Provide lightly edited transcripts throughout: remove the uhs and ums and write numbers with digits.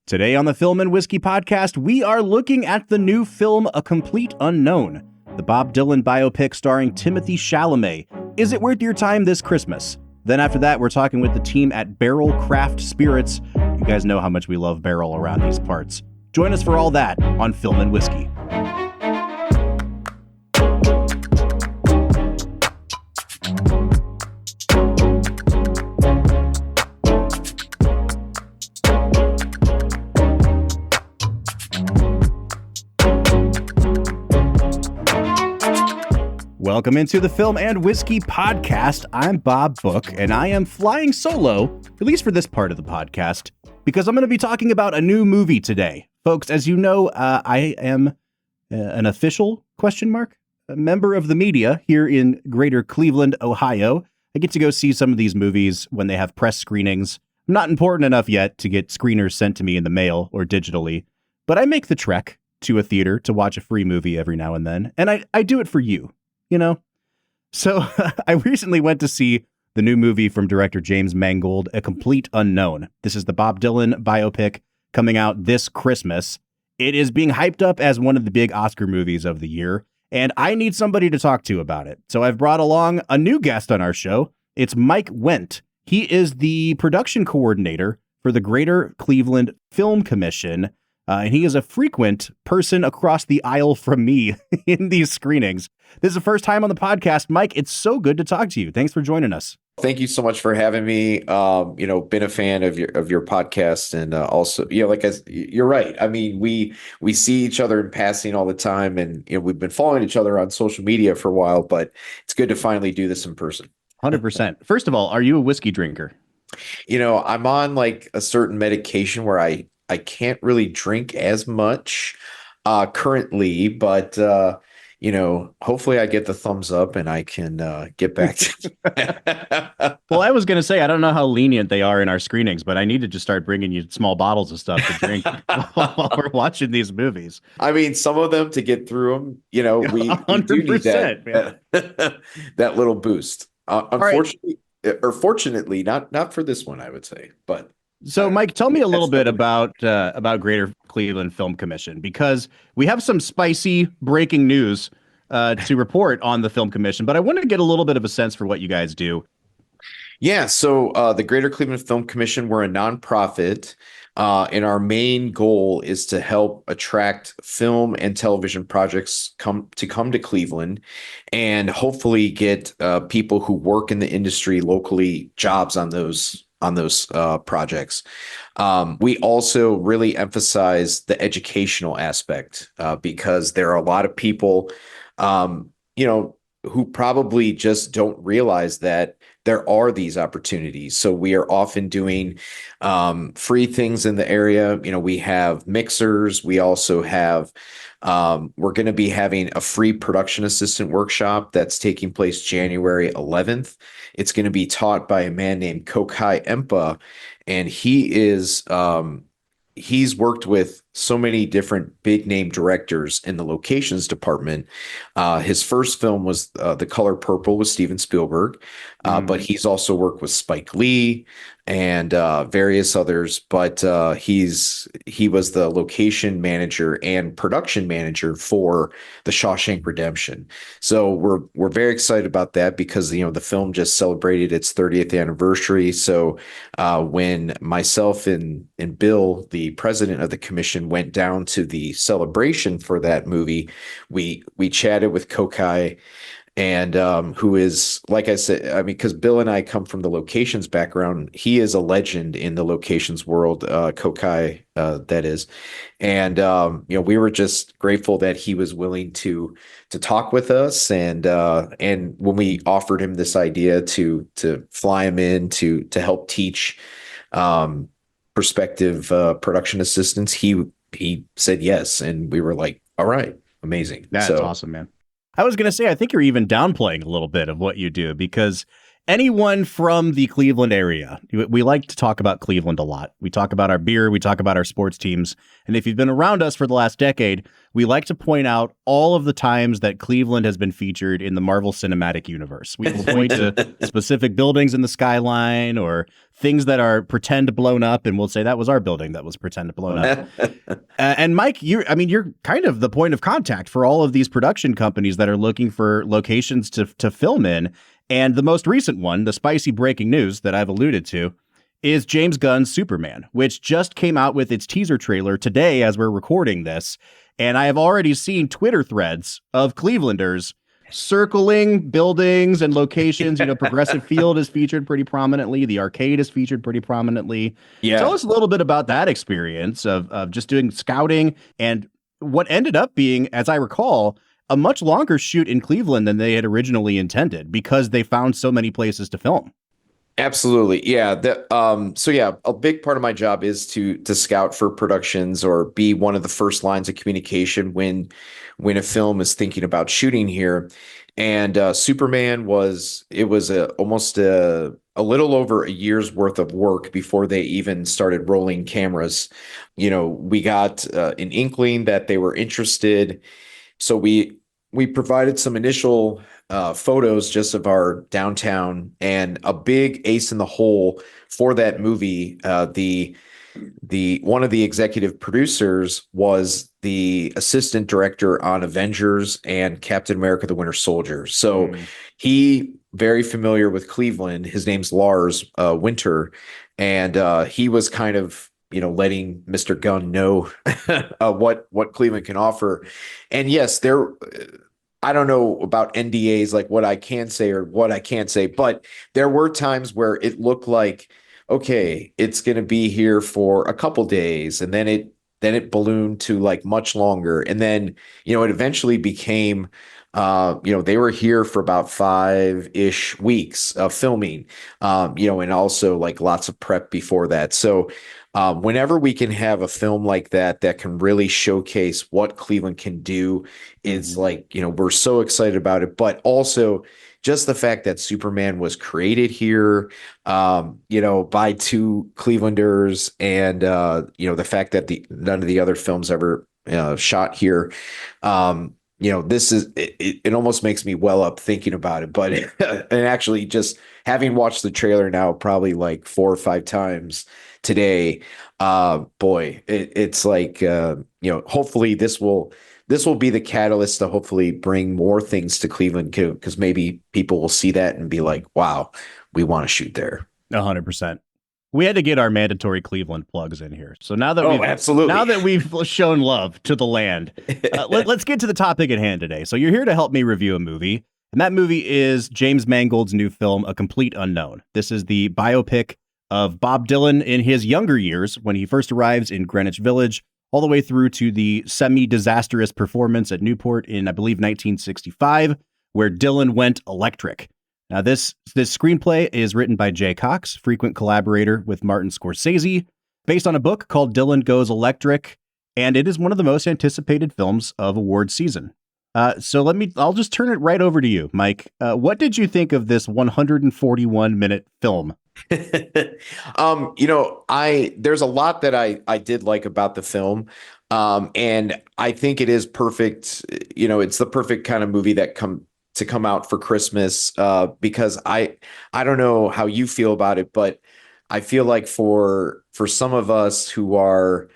Today on the Film and Whiskey podcast, we are looking at the new film, A Complete Unknown, the Bob Dylan biopic starring Timothée Chalamet. Is it worth your time this Christmas? Then after that, we're talking with the team at Barrell Craft Spirits. You guys know how much we love Barrell around these parts. Join us for all that on Film and Whiskey. Welcome into the Film and Whiskey podcast. I'm Bob Book, and I am flying solo, at least for this part of the podcast, because I'm going to be talking about a new movie today. Folks, as you know, I am an official, member of the media here in greater Cleveland, Ohio. I get to go see some of these movies when they have press screenings. I'm not important enough yet to get screeners sent to me in the mail or digitally, but I make the trek to a theater to watch a free movie every now and then, and I do it for you. You know, so I recently went to see the new movie from director James Mangold, A Complete Unknown. This is the Bob Dylan biopic coming out this Christmas. It is being hyped up as one of the big Oscar movies of the year, and I need somebody to talk to about it. So I've brought along a new guest on our show. It's Mike Wendt. He is the production coordinator for the Greater Cleveland Film Commission. And he is a frequent person across the aisle from me in these screenings. This is the first time on the podcast. Mike, it's so good to talk to you. Thanks for joining us. Thank you so much for having me. Been a fan of your podcast, and also, you're right. I mean, we see each other in passing all the time, and we've been following each other on social media for a while, but it's good to finally do this in person. 100%. First of all, are you a whiskey drinker? I'm on like a certain medication where I can't really drink as much currently, but hopefully I get the thumbs up and I can get back to Well, I was going to say, I don't know how lenient they are in our screenings, but I need to just start bringing you small bottles of stuff to drink while we're watching these movies. I mean, some of them to get through them, we do need that little boost. Unfortunately, or fortunately, not for this one, I would say, but. So, Mike, tell me a little bit about Greater Cleveland Film Commission, because we have some spicy breaking news to report on the Film Commission, but I want to get a little bit of a sense for what you guys do. Yeah, so the Greater Cleveland Film Commission, we're a nonprofit, and our main goal is to help attract film and television projects come to Cleveland, and hopefully get people who work in the industry locally jobs on those projects. We also really emphasize the educational aspect because there are a lot of people, who probably just don't realize that there are these opportunities. So we are often doing free things in the area. We have mixers. We also have, we're going to be having a free production assistant workshop that's taking place January 11th. It's going to be taught by a man named Kokai Empa, and he's worked with so many different big name directors in the locations department. His first film was The Color Purple with Steven Spielberg, but he's also worked with Spike Lee and various others. But he was the location manager and production manager for The Shawshank Redemption. So we're very excited about that because the film just celebrated its 30th anniversary. So when myself and Bill, the president of the commission, went down to the celebration for that movie, we chatted with Kokai, and who is, like I said, I mean, because Bill and I come from the locations background, he is a legend in the locations world, Kokai, that is. And, we were just grateful that he was willing to talk with us. And when we offered him this idea to fly him in to help teach prospective production assistants, he said yes. And we were like, all right, amazing. That's awesome, man. I was going to say, I think you're even downplaying a little bit of what you do, because anyone from the Cleveland area, we like to talk about Cleveland a lot. We talk about our beer, we talk about our sports teams. And if you've been around us for the last decade, we like to point out all of the times that Cleveland has been featured in the Marvel Cinematic Universe. We will point to specific buildings in the skyline or things that are pretend blown up, and we'll say that was our building that was pretend blown up. And Mike, you're kind of the point of contact for all of these production companies that are looking for locations to film in. And the most recent one, the spicy breaking news that I've alluded to, is James Gunn's Superman, which just came out with its teaser trailer today as we're recording this. And I have already seen Twitter threads of Clevelanders circling buildings and locations. Progressive Field is featured pretty prominently. The arcade is featured pretty prominently. Yeah. Tell us a little bit about that experience of just doing scouting and what ended up being, as I recall, a much longer shoot in Cleveland than they had originally intended because they found so many places to film. Absolutely. Yeah. A big part of my job is to scout for productions or be one of the first lines of communication when a film is thinking about shooting here. And Superman was almost a little over a year's worth of work before they even started rolling cameras. We got an inkling that they were interested. So we provided some initial photos just of our downtown, and a big ace in the hole for that movie. The one of the executive producers was the assistant director on Avengers and Captain America: The Winter Soldier. So he very familiar with Cleveland. His name's Lars Winter, and he was kind of letting Mr. Gunn know what Cleveland can offer. And yes, I don't know about NDAs, like what I can say or what I can't say, but there were times where it looked like, okay, it's going to be here for a couple days, and then it ballooned to like much longer, and then it eventually became they were here for about 5-ish weeks of filming, and also like lots of prep before that. So whenever we can have a film like that can really showcase what Cleveland can do, is like, we're so excited about it. But also just the fact that Superman was created here, by two Clevelanders, and the fact that none of the other films ever shot here. This is it almost makes me well up thinking about it, but and actually just having watched the trailer now probably like 4 or 5 times today, it's like hopefully this will be the catalyst to hopefully bring more things to Cleveland, because maybe people will see that and be like, wow, we want to shoot there. 100%. We had to get our mandatory Cleveland plugs in here. So now that we've shown love to the land, let's get to the topic at hand today. So you're here to help me review a movie, and that movie is James Mangold's new film, A Complete Unknown. This is the biopic of Bob Dylan in his younger years when he first arrives in Greenwich Village, all the way through to the semi-disastrous performance at Newport in, I believe, 1965, where Dylan went electric. Now, this screenplay is written by Jay Cox, frequent collaborator with Martin Scorsese, based on a book called Dylan Goes Electric, and it is one of the most anticipated films of award season. I'll just turn it right over to you, Mike. What did you think of this 141-minute film? There's a lot that I did like about the film. And I think it is perfect. It's the perfect kind of movie that come out for Christmas, because I don't know how you feel about it, but I feel like for some of us who are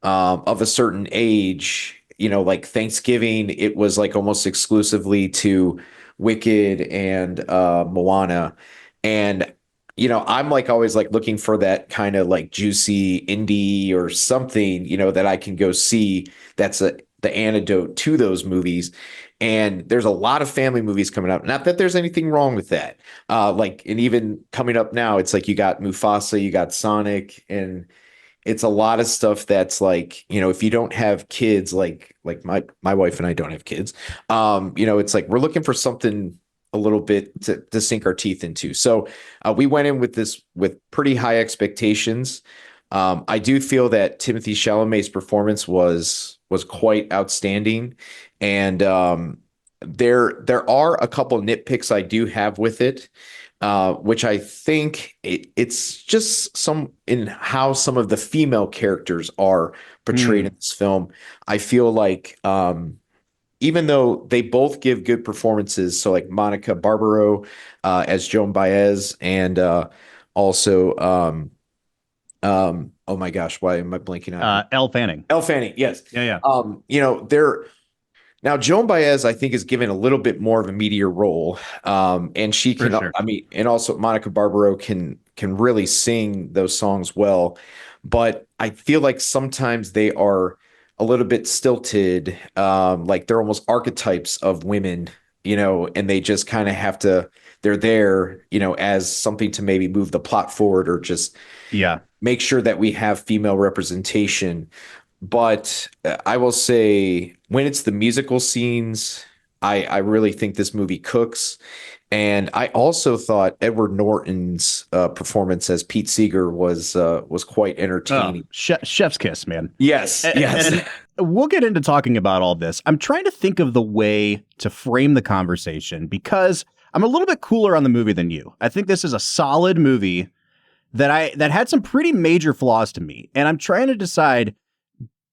of a certain age, like Thanksgiving, it was like almost exclusively to Wicked and Moana. And I'm like always like looking for that kind of like juicy indie or something, that I can go see. That's the antidote to those movies. And there's a lot of family movies coming up. Not that there's anything wrong with that. And even coming up now, it's like you got Mufasa, you got Sonic, and it's a lot of stuff that's like, if you don't have kids, like my wife and I don't have kids, it's like we're looking for something a little bit to sink our teeth into. So we went in with pretty high expectations. I do feel that Timothée Chalamet's performance was quite outstanding, and there are a couple nitpicks I do have with it. which I think it's just some in how some of the female characters are portrayed in this film. I feel like even though they both give good performances, so like Monica Barbaro as Joan Baez, and also oh my gosh, why am I blanking out? Elle Fanning. Elle Fanning, yes. Yeah. They're now Joan Baez, I think, is given a little bit more of a meatier role, and she For can. sure. I mean, and also Monica Barbaro can really sing those songs well, but I feel like sometimes they are a little bit stilted, like they're almost archetypes of women, and they just kind of have to. They're there, as something to maybe move the plot forward or just Yeah. make sure that we have female representation. But I will say when it's the musical scenes, I really think this movie cooks. And I also thought Edward Norton's performance as Pete Seeger was quite entertaining. Chef's kiss, man. Yes, yes. And we'll get into talking about all this. I'm trying to think of the way to frame the conversation because I'm a little bit cooler on the movie than you. I think this is a solid movie that had some pretty major flaws to me. And I'm trying to decide,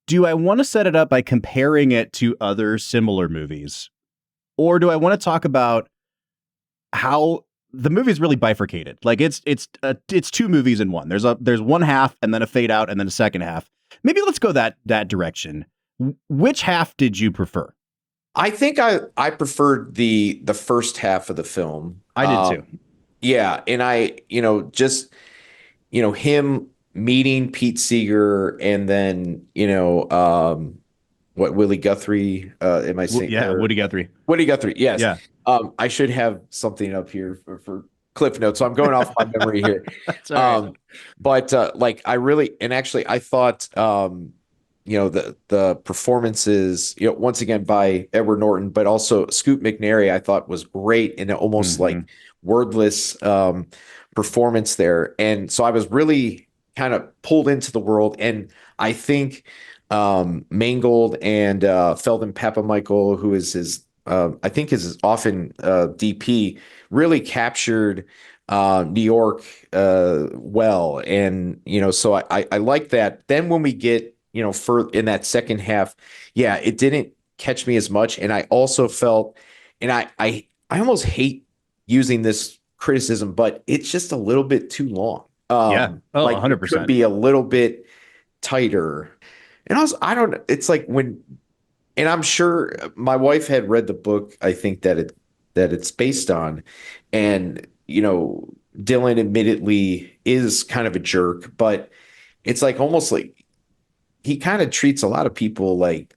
do I want to set it up by comparing it to other similar movies? Or do I want to talk about how the movie is really bifurcated? Like it's two movies in one. There's one half and then a fade out and then a second half. Maybe let's go that direction. Which half did you prefer? I think I preferred the first half of the film. I did too. Yeah, and him meeting Pete Seeger and then, Willie Guthrie, am I saying? Yeah, Woody Guthrie. Woody Guthrie, yes. Yeah. I should have something up here for Cliff Notes, so I'm going off my memory here. That's all right. But I thought, the performances, once again by Edward Norton, but also Scoot McNairy, I thought was great and almost like wordless performance there. And so I was really kind of pulled into the world. And I think Mangold and Feldon Papamichael, who is his, I think is often DP, really captured New York well. And, so I like that. Then when we get, for in that second half, yeah, it didn't catch me as much. And I also felt, and I almost hate using this criticism, but it's just a little bit too long. Yeah. Oh, like 100%. it could be a little bit tighter. And also, I don't, it's like and I'm sure my wife had read the book, I think that it's based on, and, Dylan admittedly is kind of a jerk, but it's like almost like he kind of treats a lot of people like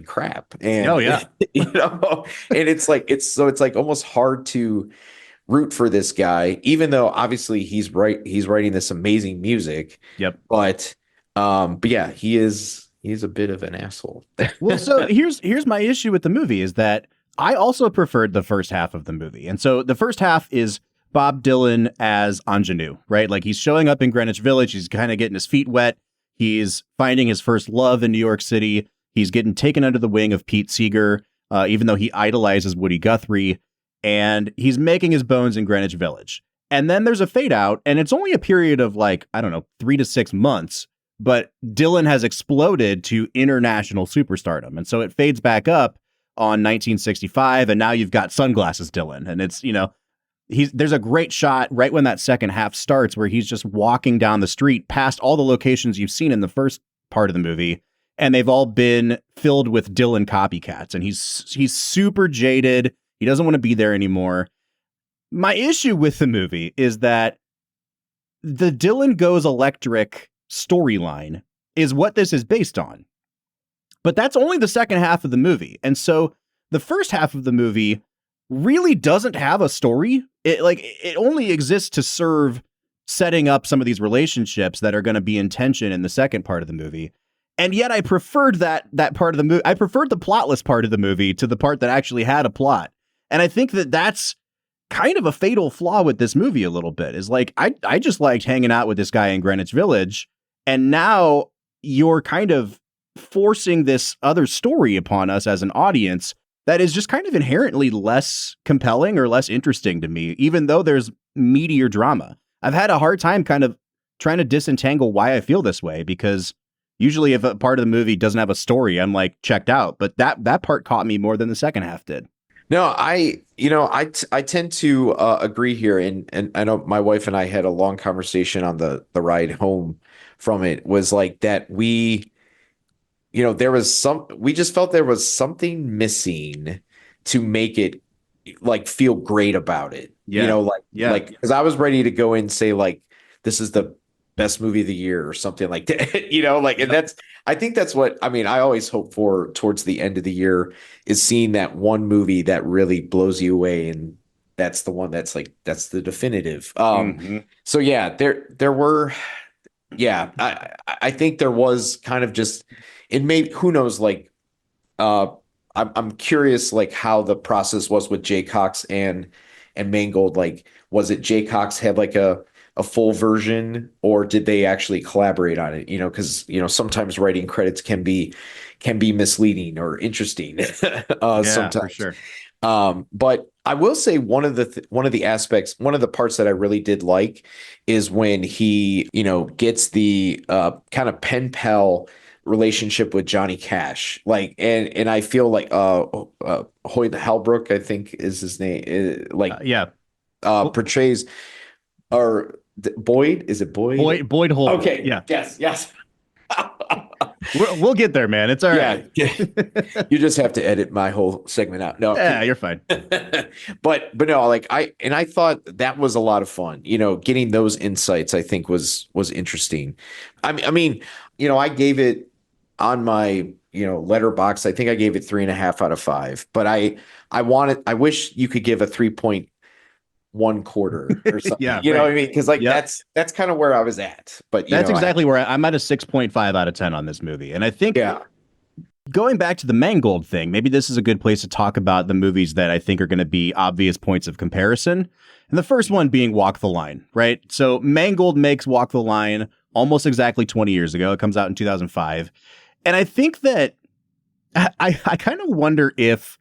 crap. And, oh yeah, and it's like almost hard to root for this guy, even though obviously he's writing this amazing music. Yep. But yeah, he's a bit of an asshole. Well, so here's my issue with the movie is that I also preferred the first half of the movie. And so the first half is Bob Dylan as ingenue, right? Like he's showing up in Greenwich Village. He's kind of getting his feet wet. He's finding his first love in New York City. He's getting taken under the wing of Pete Seeger, even though he idolizes Woody Guthrie. And he's making his bones in Greenwich Village. And then there's a fade out, and it's only a period of 3 to 6 months, but Dylan has exploded to international superstardom. And so it fades back up on 1965, and now you've got Sunglasses Dylan. And it's, there's a great shot right when that second half starts where he's just walking down the street past all the locations you've seen in the first part of the movie, and they've all been filled with Dylan copycats. And he's super jaded. He doesn't want to be there anymore. My issue with the movie is that the Dylan Goes Electric storyline is what this is based on. But that's only the second half of the movie. And so the first half of the movie really doesn't have a story. It only exists to serve setting up some of these relationships that are going to be in tension in the second part of the movie. And yet I preferred that part of the movie. I preferred the plotless part of the movie to the part that actually had a plot. And I think that that's kind of a fatal flaw with this movie a little bit, is like, I just liked hanging out with this guy in Greenwich Village. And now you're kind of forcing this other story upon us as an audience that is just kind of inherently less compelling or less interesting to me, even though there's meatier drama. I've had a hard time kind of trying to disentangle why I feel this way, because usually if a part of the movie doesn't have a story, I'm like checked out. But that part caught me more than the second half did. No, I tend to agree here, and I know my wife and I had a long conversation on the ride home from it. Was like that there was we just felt there was something missing to make it like feel great about it. Yeah. Like because I was ready to go in and say like this is the best movie of the year or something like that. And I think that's what I always hope for towards the end of the year is seeing that one movie that really blows you away, and that's the one that's the definitive. So yeah, there were I think there was kind of just it made who knows I'm curious like how the process was with Jay Cox and Mangold. Like, was it Jay Cox had like a full version, or did they actually collaborate on it? Because sometimes writing credits can be misleading or interesting. Sometimes for sure. But I will say one of the parts that I really did like is when he gets the kind of pen pal relationship with Johnny Cash, like, and I feel like Hoyt Halbrook, I think is his name, portrays, or Boyd, is it Boyd? Boyd Holbrook. Okay, yeah, yes. We'll get there, man. It's all right. You just have to edit my whole segment out. No, yeah, you're fine. but no, like I thought that was a lot of fun. Getting those insights I think was interesting. I mean, I gave it on my letterbox. I think I gave it 3.5 out of 5. But I wish you could give a 3.1 quarter or something. Yeah, right. What I mean? Because that's kind of where I was at. But that's exactly where I'm at, a 6.5 out of 10 on this movie. And I think going back to the Mangold thing, maybe this is a good place to talk about the movies that I think are going to be obvious points of comparison. And the first one being Walk the Line, right? So Mangold makes Walk the Line almost exactly 20 years ago. It comes out in 2005. And I think that I kind of wonder if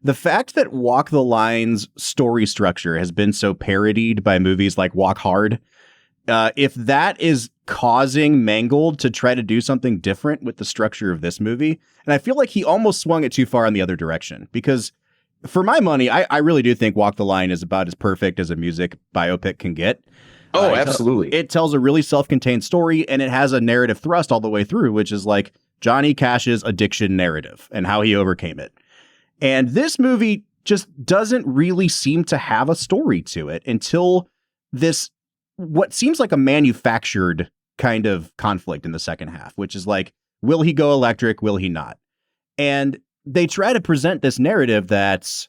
the fact that Walk the Line's story structure has been so parodied by movies like Walk Hard, if that is causing Mangold to try to do something different with the structure of this movie. And I feel like he almost swung it too far in the other direction, because for my money, I really do think Walk the Line is about as perfect as a music biopic can get. Oh, absolutely. It tells a really self-contained story, and it has a narrative thrust all the way through, which is like Johnny Cash's addiction narrative and how he overcame it. And this movie just doesn't really seem to have a story to it until this, what seems like a manufactured kind of conflict in the second half, which is like, will he go electric? Will he not? And they try to present this narrative that's,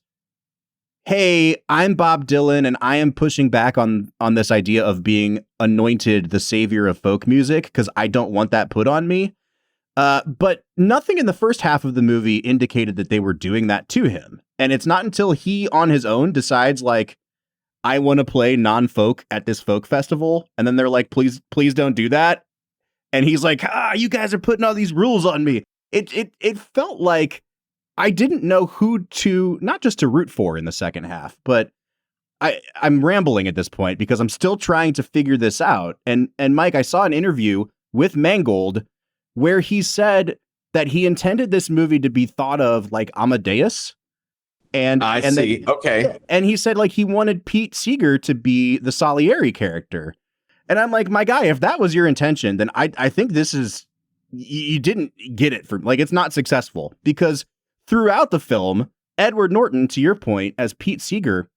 hey, I'm Bob Dylan and I am pushing back on this idea of being anointed the savior of folk music because I don't want that put on me. But nothing in the first half of the movie indicated that they were doing that to him. And it's not until he on his own decides like, I want to play non-folk at this folk festival. And then they're like, please don't do that. And he's like, you guys are putting all these rules on me. It felt like I didn't know who to, not just to root for in the second half, but I'm rambling at this point because I'm still trying to figure this out. And Mike, I saw an interview with Mangold where he said that he intended this movie to be thought of like Amadeus. And see. Okay. And he said like he wanted Pete Seeger to be the Salieri character. And I'm like, my guy, if that was your intention, then I think this is, you didn't get it like, it's not successful, because throughout the film, Edward Norton, to your point, as Pete Seeger,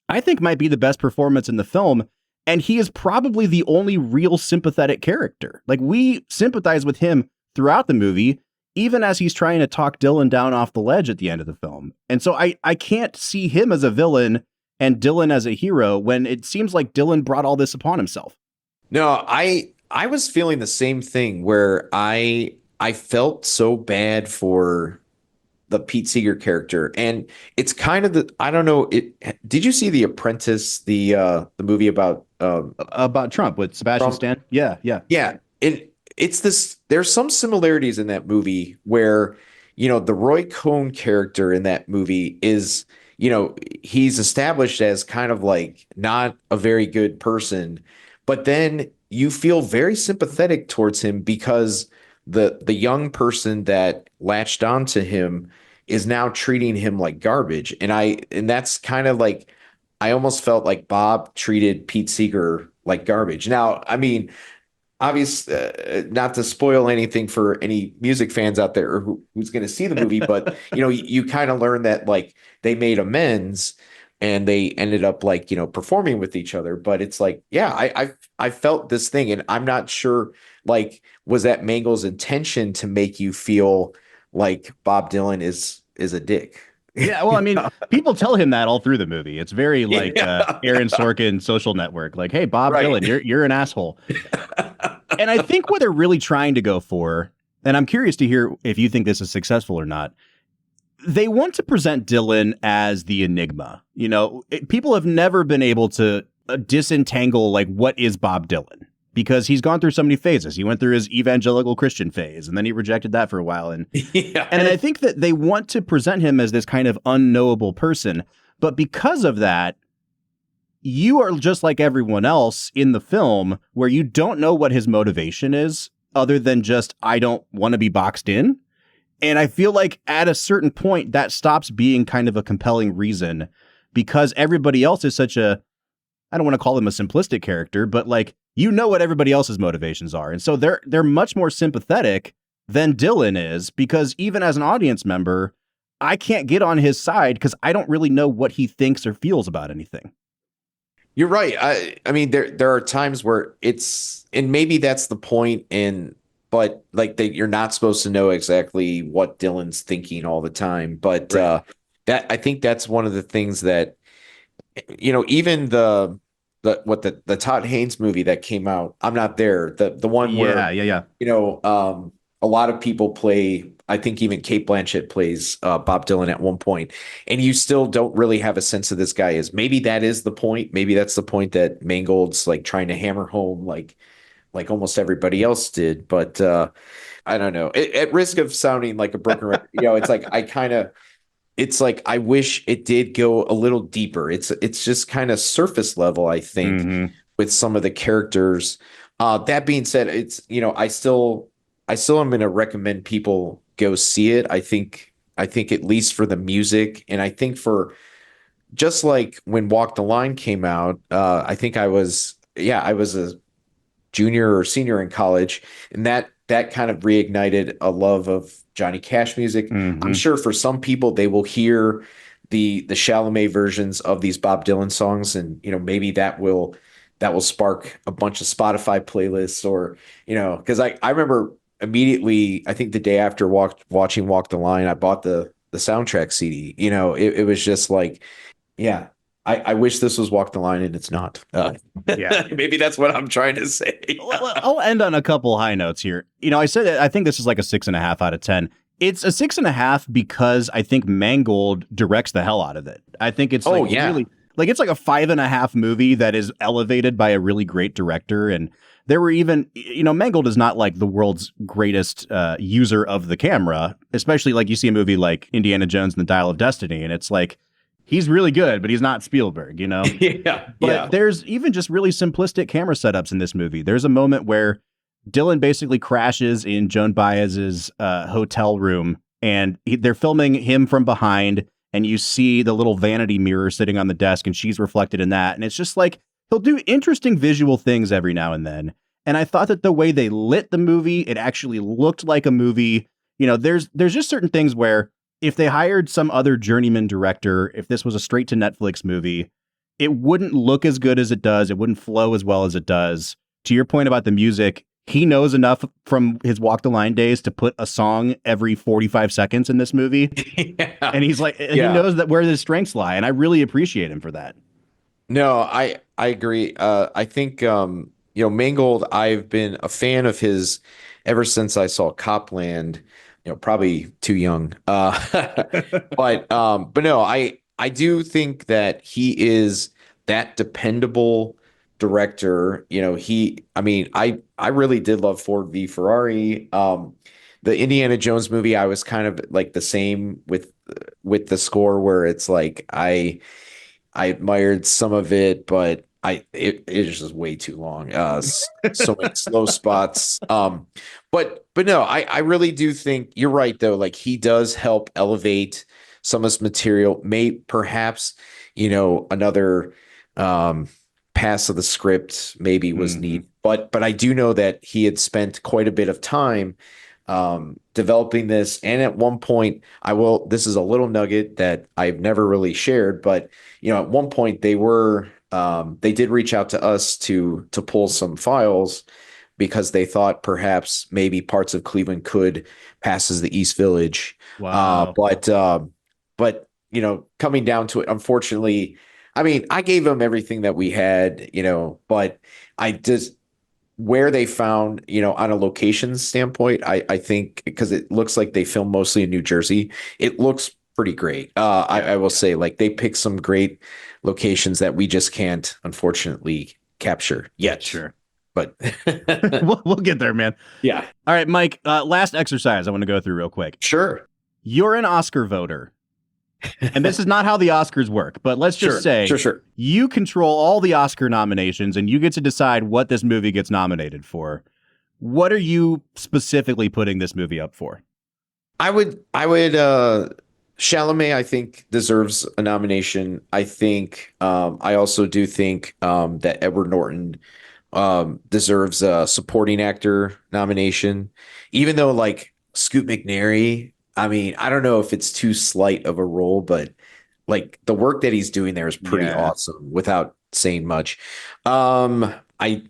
I think might be the best performance in the film. And he is probably the only real sympathetic character. Like, we sympathize with him throughout the movie, even as he's trying to talk Dylan down off the ledge at the end of the film. And so I can't see him as a villain and Dylan as a hero when it seems like Dylan brought all this upon himself. No, I was feeling the same thing where I felt so bad for the Pete Seeger character. And it's kind of I don't know, did you see The Apprentice, the movie about Trump with Sebastian Stan? Yeah. It's this, there's some similarities in that movie where, the Roy Cohn character in that movie is, he's established as kind of like not a very good person, but then you feel very sympathetic towards him because the young person that latched onto him is now treating him like garbage. And that's kind of like I almost felt like Bob treated Pete Seeger like garbage. Now, I mean, obvious not to spoil anything for any music fans out there or who's going to see the movie, but you kind of learn that like they made amends and they ended up like performing with each other. But it's like, yeah, I felt this thing, and I'm not sure, like, was that Mangold's intention to make you feel like Bob Dylan is a dick? Yeah, well, I mean, people tell him that all through the movie. It's very like Yeah, Aaron Sorkin Social Network, like, "Hey, Bob right. Dylan, you're an asshole." And I think what they're really trying to go for, and I'm curious to hear if you think this is successful or not. They want to present Dylan as the enigma. People have never been able to disentangle like what is Bob Dylan, because he's gone through so many phases. He went through his evangelical Christian phase, and then he rejected that for a while. And Yeah. and I think that they want to present him as this kind of unknowable person. But because of that, you are just like everyone else in the film, where you don't know what his motivation is other than just, I don't want to be boxed in. And I feel like at a certain point that stops being kind of a compelling reason, because everybody else is such a, I don't want to call him a simplistic character, but like, what everybody else's motivations are. And so they're much more sympathetic than Dylan is, because even as an audience member, I can't get on his side because I don't really know what he thinks or feels about anything. You're right. I mean, there are times where and maybe that's the point, but like you're not supposed to know exactly what Dylan's thinking all the time. But Right. that I think that's one of the things that, even the Todd Haynes movie that came out. I'm not there. The one Yeah, where, yeah, yeah. a lot of people play. I think even Kate Blanchett plays Bob Dylan at one point, and you still don't really have a sense of this guy is. Maybe that is the point. Maybe that's the point that Mangold's like trying to hammer home, like almost everybody else did. But I don't know. At risk of sounding like a broken record, it's like it's like I wish it did go a little deeper. It's just kind of surface level, I think, Mm-hmm. with some of the characters. That being said, it's I still am going to recommend people go see it. I think at least for the music, and I think for just like when Walk the Line came out, I think I was a junior or senior in college, and that kind of reignited a love of Johnny Cash music. I'm Mm-hmm. sure for some people they will hear the Chalamet versions of these Bob Dylan songs, and maybe that will spark a bunch of Spotify playlists, or because I remember immediately, I think the day after watching Walk the Line, I bought the soundtrack CD. It was just like, yeah, I wish this was Walk the Line, and it's not. Yeah. Maybe that's what I'm trying to say. I'll end on a couple high notes here. I said I think this is like a 6.5 out of 10. It's a 6.5 because I think Mangold directs the hell out of it. I think it's Oh like yeah. really like it's like a 5.5 movie that is elevated by a really great director. And there were even, Mangold is not like the world's greatest user of the camera, especially like you see a movie like Indiana Jones and the Dial of Destiny, and it's like he's really good, but he's not Spielberg. Yeah, But yeah. there's even just really simplistic camera setups in this movie. There's a moment where Dylan basically crashes in Joan Baez's hotel room, and they're filming him from behind, and you see the little vanity mirror sitting on the desk, and she's reflected in that. And it's just like he'll do interesting visual things every now and then. And I thought that the way they lit the movie, it actually looked like a movie. There's just certain things where if they hired some other journeyman director, if this was a straight to Netflix movie, it wouldn't look as good as it does. It wouldn't flow as well as it does. To your point about the music, he knows enough from his Walk the Line days to put a song every 45 seconds in this movie. Yeah. And he's like, he Yeah. knows that where his strengths lie. And I really appreciate him for that. No, I agree. I think Mangold, I've been a fan of his ever since I saw Copland, probably too young. But no, I do think that he is that dependable director. I mean, I really did love Ford v Ferrari. the Indiana Jones movie, I was kind of like the same with the score, where it's like I admired some of it, but it is just way too long. So many slow spots. But no, I really do think you're right though. Like he does help elevate some of this material. May perhaps, another um pass of the script maybe was Hmm. needed. But I do know that he had spent quite a bit of time developing this. And at one point, this is a little nugget that I've never really shared, but at one point they did reach out to us to pull some files because they thought perhaps maybe parts of Cleveland could pass as the East Village. Wow. But coming down to it, unfortunately, I mean, I gave them everything that we had, but I just where they found, on a location standpoint, I think because it looks like they filmed mostly in New Jersey, it looks pretty great. Yeah. I will say, like they picked some great locations that we just can't, unfortunately, capture yet. Sure. But We'll get there, man. yeah, All right, Mike, last exercise I want to go through real quick. sure, You're an Oscar voter. And this is not how the Oscars work, but let's just say sure. you control all the Oscar nominations and you get to decide what this movie gets nominated for. What are you specifically putting this movie up for? I would Chalamet, I think, deserves a nomination. I think I also do think that Edward Norton deserves a supporting actor nomination, even though like Scoot McNairy, I mean, I don't know if it's too slight of a role, but like the work that he's doing there is pretty Yeah. awesome without saying much. Um, I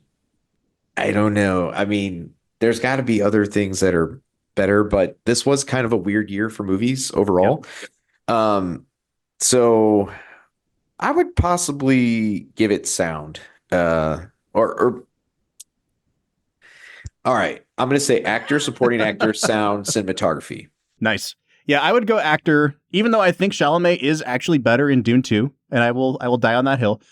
I don't know. I mean, there's got to be other things that are better, but this was kind of a weird year for movies Yep. overall. Um, so I would possibly give it sound. Or all right, I'm gonna say actor, supporting actor, sound, cinematography. Nice. Yeah, I would go actor, even though I think Chalamet is actually better in Dune 2, and I will die on that hill.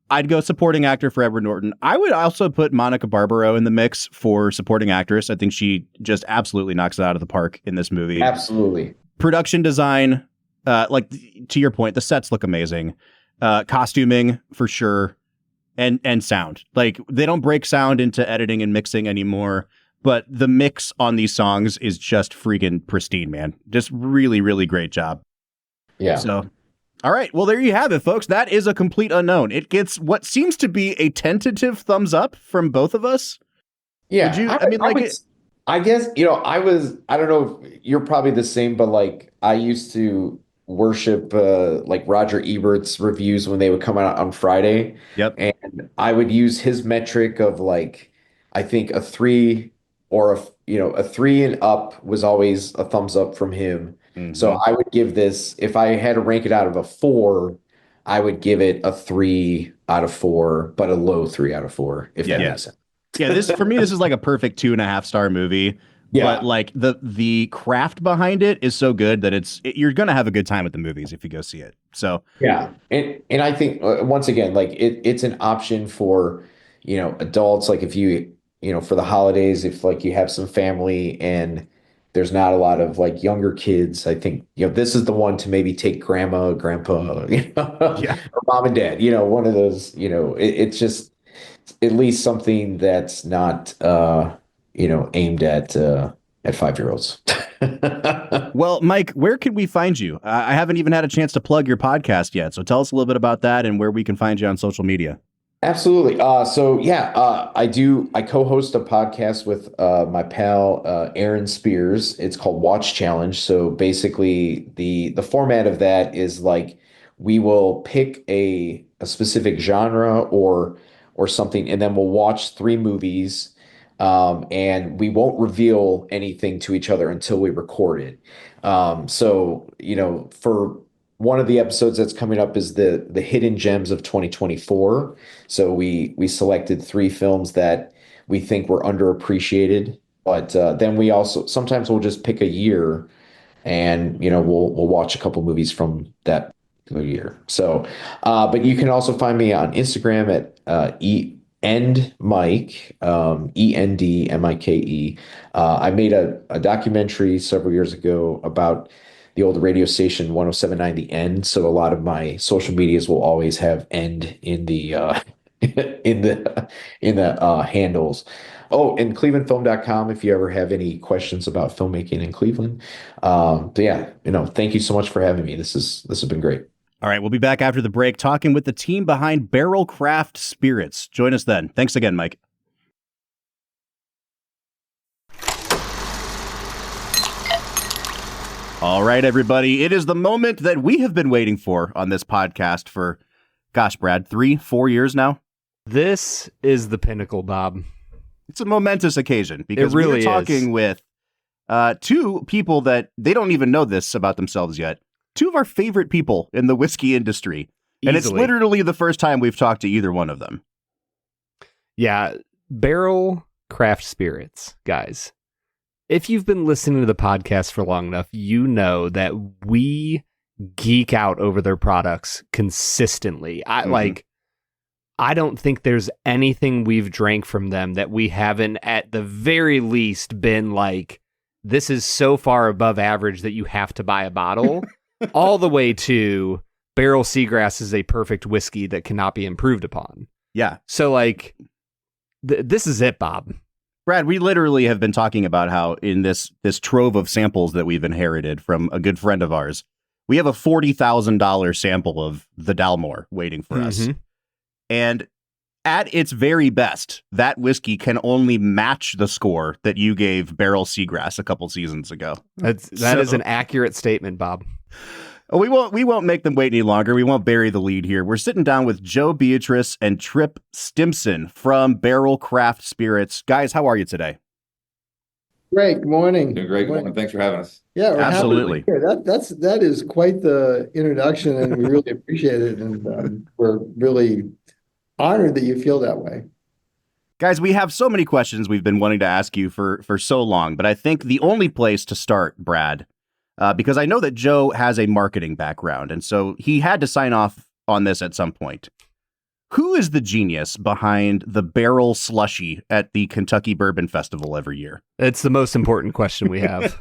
I'd go supporting actor for Edward Norton. I would also put Monica Barbaro in the mix for supporting actress. I think she just absolutely knocks it out of the park in this movie. Absolutely. Production design, like to your point, the sets look amazing. Costuming for sure, and sound. Like they don't break sound into editing and mixing anymore, but the mix on these songs is just freaking pristine, man. Just really, really great job. Yeah. So, all right. Well, there you have it, folks. That is a complete unknown. It gets what seems to be a tentative thumbs up from both of us. Yeah. Would you? I mean, like, I guess, I don't know if you're probably the same, but like I used to worship like Roger Ebert's reviews when they would come out on Friday. yep. And I would use his metric of like, I think a three or a three and up was always a thumbs up from him. So Hmm. I would give this, if I had to rank it out of a four, I would give it a 3 out of 4, but a low 3 out of 4, if that Yeah. makes sense. Yeah, this for me, this is like a perfect 2.5 star movie. But Yeah. like the craft behind it is so good that you're gonna have a good time at the movies if you go see it. So Yeah, and I think once again, like it's an option for adults. Like if for the holidays, if like you have some family and there's not a lot of like younger kids, I think this is the one to maybe take grandma, grandpa, yeah, or mom and dad. One of those. It's just at least something that's not aimed at 5-year-olds. well, Mike, where can we find you? I haven't even had a chance to plug your podcast yet, so tell us a little bit about that and where we can find you on social media. Absolutely. So yeah, I co-host a podcast with my pal Aaron Spears. It's called Watch Challenge. So basically the format of that is like we will pick a specific genre or something, and then we'll watch 3 movies. And we won't reveal anything to each other until we record it. So for one of the episodes that's coming up is the hidden gems of 2024. So we selected 3 films that we think were underappreciated, but then we also sometimes we'll just pick a year and we'll watch a couple movies from that year. So, but you can also find me on Instagram at End Mike, ENDMIKE. I made a documentary several years ago about the old radio station 1079 The End. So a lot of my social medias will always have end in the in the handles. Oh, and clevelandfilm.com if you ever have any questions about filmmaking in Cleveland. But yeah, thank you so much for having me. This has been great. All right, we'll be back after the break talking with the team behind Barrell Craft Spirits. Join us then. Thanks again, Mike. All right, everybody. It is the moment that we have been waiting for on this podcast for, gosh, Brad, 3-4 years now. This is the pinnacle, Bob. It's a momentous occasion because really we're talking with two people that they don't even know this about themselves yet. Two of our favorite people in the whiskey industry. And it's literally the first time we've talked to either one of them. Yeah, Barrell Craft Spirits, guys. If you've been listening to the podcast for long enough, you know that we geek out over their products consistently. I don't think there's anything we've drank from them that we haven't at the very least been like, this is so far above average that you have to buy a bottle. All the way to Barrell Seagrass is a perfect whiskey that cannot be improved upon. Yeah. So this is it, Bob. Brad, we literally have been talking about how in this trove of samples that we've inherited from a good friend of ours, we have a $40,000 sample of the Dalmore waiting for us. And at its very best, that whiskey can only match the score that you gave Barrell Seagrass a couple seasons ago. That is an accurate statement, Bob. We won't make them wait any longer. We won't bury the lead here. We're sitting down with Joe Beatrice and Tripp Stimson from Barrell Craft Spirits. Guys, how are you today? Great. Good morning. Doing great. Good morning. Thanks for having us. Yeah, we're absolutely. Happy to be here. That is quite the introduction, and we really appreciate it. And we're really honored that you feel that way. Guys, we have so many questions we've been wanting to ask you for so long, but I think the only place to start, Brad, because I know that Joe has a marketing background, and so he had to sign off on this at some point. Who is the genius behind the Barrell Slushy at the Kentucky Bourbon Festival every year? It's the most important question we have.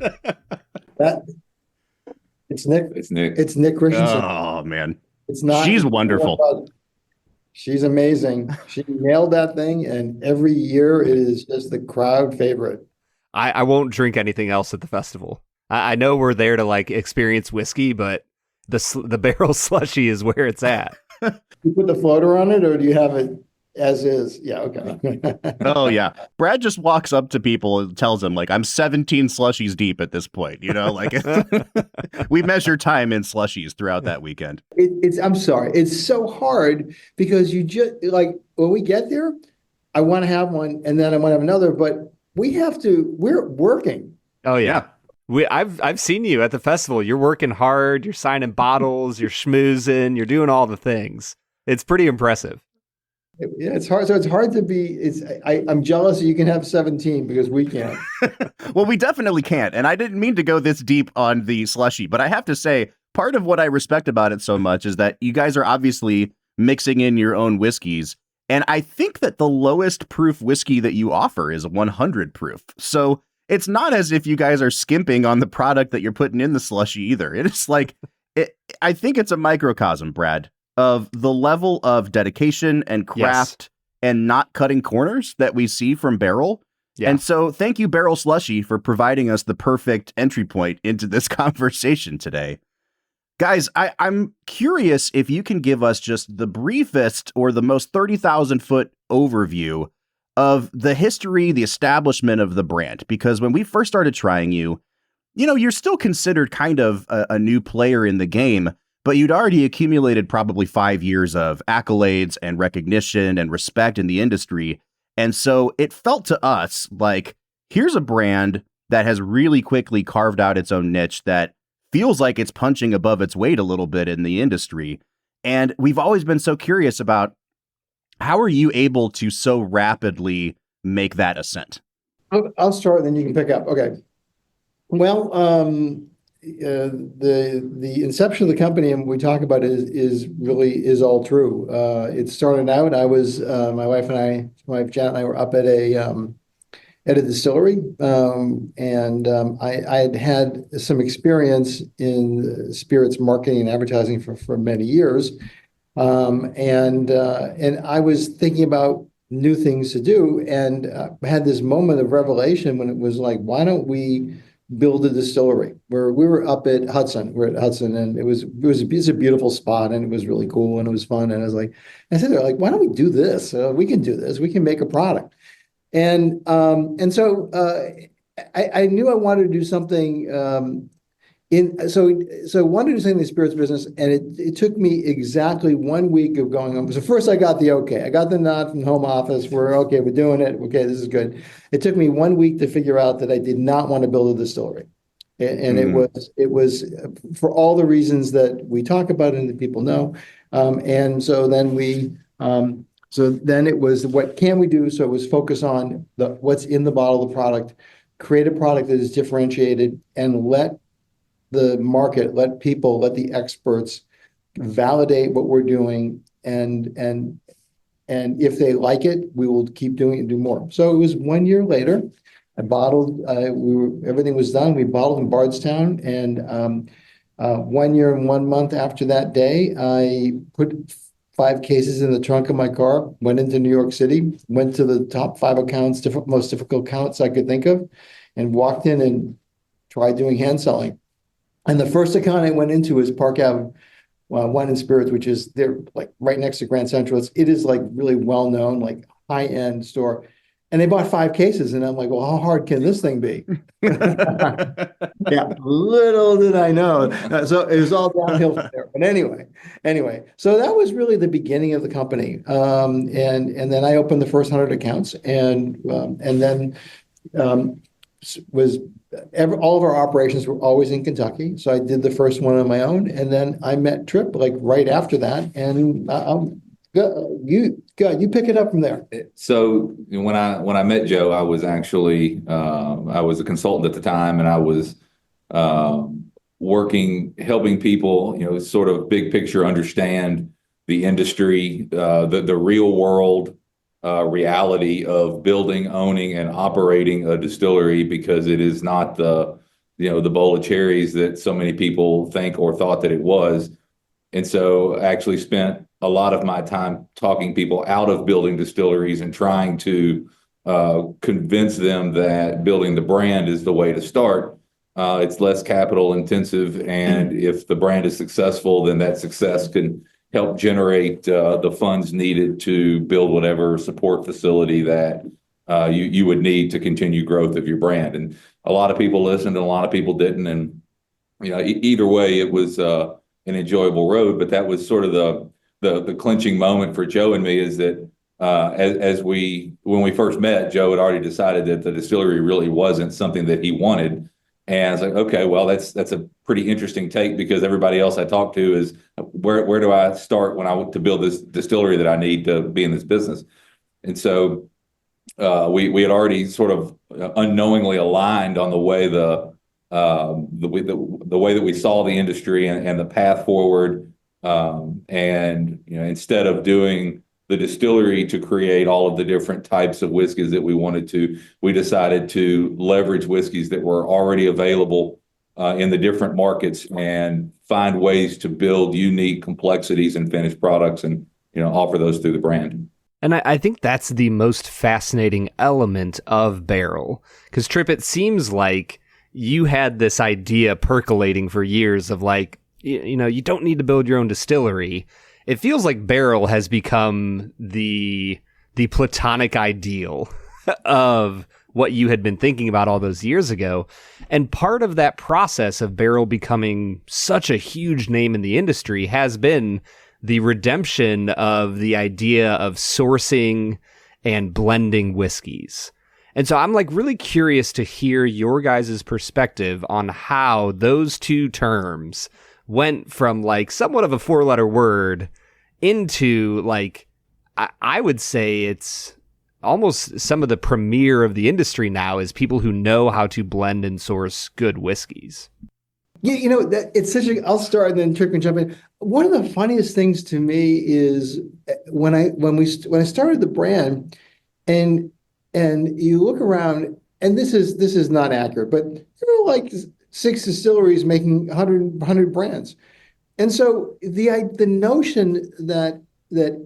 It's Nick. It's Nick. It's Nick Christensen. Oh, man. It's not. She's wonderful. She's amazing. She nailed that thing, and every year it is just the crowd favorite. I won't drink anything else at the festival. I know we're there to experience whiskey, but the Barrell Slushy is where it's at. You put the floater on it, or do you have it as is? Yeah, okay. Oh, yeah. Brad just walks up to people and tells them, I'm 17 slushies deep at this point. We measure time in slushies throughout that weekend. I'm sorry. It's so hard because you just, when we get there, I want to have one, and then I want to have another, but we're working. Oh, yeah. I've seen you at the festival. You're working hard. You're signing bottles. You're schmoozing. You're doing all the things. It's pretty impressive. Yeah, it's hard. So it's hard to be. I'm jealous that you can have 17 because we can't. Well, we definitely can't. And I didn't mean to go this deep on the slushy, but I have to say, part of what I respect about it so much is that you guys are obviously mixing in your own whiskeys. And I think that the lowest proof whiskey that you offer is 100 proof. So it's not as if you guys are skimping on the product that you're putting in the slushy either. It's I think it's a microcosm, Brad, of the level of dedication and craft and not cutting corners that we see from Barrell. Yeah. And so thank you, Barrell Slushy, for providing us the perfect entry point into this conversation today. Guys, I'm curious if you can give us just the briefest or the most 30,000-foot overview of the history, the establishment of the brand. Because when we first started trying you're still considered kind of a new player in the game, but you'd already accumulated probably 5 years of accolades and recognition and respect in the industry. And so it felt to us like, here's a brand that has really quickly carved out its own niche that feels like it's punching above its weight a little bit in the industry. And we've always been so curious about, how are you able to so rapidly make that ascent? I'll start, and then you can pick up. Okay. Well, the inception of the company, and we talk about it, is all true. It started out. I was my wife Janet and I were up at a distillery, and I had some experience in spirits marketing and advertising for many years, and I was thinking about new things to do, and had this moment of revelation when it was like, why don't we build a distillery? Where we were up at Hudson. We're at Hudson, and it's a beautiful spot, and it was really cool, and it was fun. And I said, they're like, why don't we do this? We can do this. We can make a product. So I knew I wanted to do something so I wanted to do something in the spirits business, and it took me exactly 1 week of going on. So first I got the okay. I got the nod from the home office. We're doing it. Okay, this is good. It took me 1 week to figure out that I did not want to build a distillery. And it was for all the reasons that we talk about and that people know. And so then it was, what can we do? So it was focus on what's in the bottle of the product, create a product that is differentiated, and let the market, let the experts validate what we're doing, and if they like it, we will keep doing it and do more. So it was 1 year later. I bottled. Everything was done. We bottled in Bardstown, and 1 year and 1 month after that day, I put 5 cases in the trunk of my car, went into New York City, went to the top 5 accounts, most difficult accounts I could think of, and walked in and tried doing hand selling. And the first account I went into is Park Ave Wine and Spirits, which is there, like right next to Grand Central. It is like really well known, like high end store. And they bought 5 cases, and I'm like, well, how hard can this thing be? Yeah, little did I know. So it was all downhill from there. But anyway, so that was really the beginning of the company. And then I opened the first 100 accounts, and then all of our operations were always in Kentucky. So I did the first one on my own, and then I met Tripp like right after that, and you pick it up from there. So when I met Joe, I was actually I was a consultant at the time, and I was helping people, sort of big picture understand the industry, the real world reality of building, owning, and operating a distillery, because it is not the bowl of cherries that so many people think or thought that it was. And so I actually spent a lot of my time talking people out of building distilleries and trying to convince them that building the brand is the way to start. It's less capital intensive, and if the brand is successful, then that success can help generate the funds needed to build whatever support facility that you would need to continue growth of your brand. And a lot of people listened, and a lot of people didn't. And either way, it was an enjoyable road. But that was sort of the clinching moment for Joe and me, is that when we first met, Joe had already decided that the distillery really wasn't something that he wanted. And I was like, okay, well, that's a pretty interesting take, because everybody else I talked to is, where do I start to build this distillery that I need to be in this business? And so we had already sort of unknowingly aligned on the way the way that we saw the industry and the path forward. Instead of doing the distillery to create all of the different types of whiskeys that we wanted to, we decided to leverage whiskeys that were already available in the different markets, and find ways to build unique complexities and finished products, and offer those through the brand. And I think that's the most fascinating element of Barrell, because Tripp, it seems like you had this idea percolating for years of like, you don't need to build your own distillery. It feels like Barrell has become the platonic ideal of what you had been thinking about all those years ago. And part of that process of Barrell becoming such a huge name in the industry has been the redemption of the idea of sourcing and blending whiskeys. And so I'm like really curious to hear your guys' perspective on how those two terms went from like somewhat of a 4-letter word into like, I would say it's almost some of the premier of the industry now is people who know how to blend and source good whiskeys. Yeah, that it's such a. I'll start and then Tripp can jump in. One of the funniest things to me is when I started the brand, and you look around, and this is not accurate, but there were like 6 distilleries making 100 brands, and so the notion that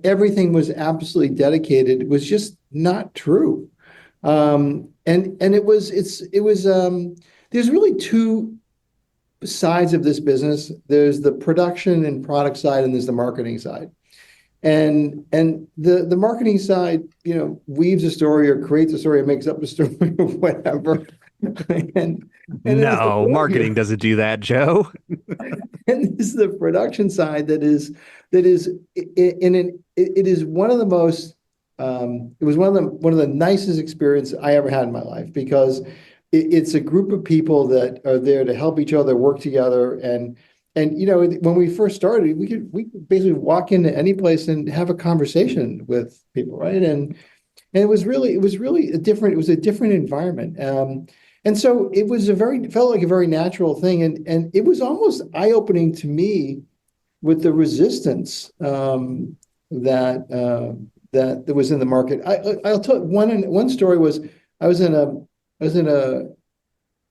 everything was absolutely dedicated was just not true. And it was there's really two sides of this business. There's the production and product side, and there's the marketing side. And the marketing side, weaves a story or creates a story or makes up a story or whatever. and No, marketing doesn't do that, Joe. and this is the production side that is it is one of the most it was one of the nicest experiences I ever had in my life, because it's a group of people that are there to help each other work together. And when we first started, we could basically walk into any place and have a conversation with people, right? And it was really a different environment. And so it felt like a very natural thing, and it was almost eye-opening to me with the resistance that was in the market. I'll tell one story. Was I was in a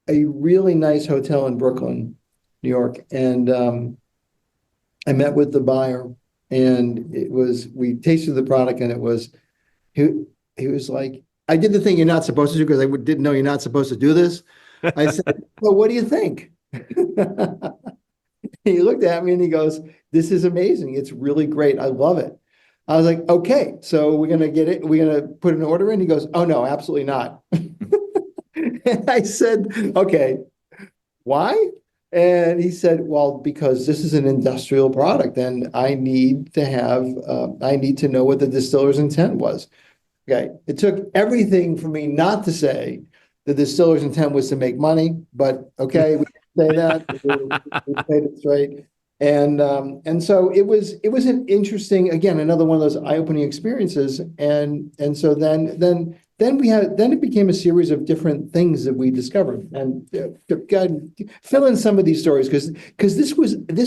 really nice hotel in Brooklyn, New York, and I met with the buyer, and we tasted the product, and he was like, I did the thing you're not supposed to do, because I didn't know you're not supposed to do this. I said, well, what do you think? He looked at me and he goes, this is amazing. It's really great. I love it. I was like, okay, so we're going to get it. We're going to put an order in. He goes, oh, no, absolutely not. And I said, okay, why? And he said, well, because this is an industrial product, and I need to know what the distiller's intent was. Okay. It took everything for me not to say the distiller's intent was to make money, but okay, we didn't say that. We played it straight. And so it was an interesting, again, another one of those eye-opening experiences. And so then it became a series of different things that we discovered. And God, fill in some of these stories, because this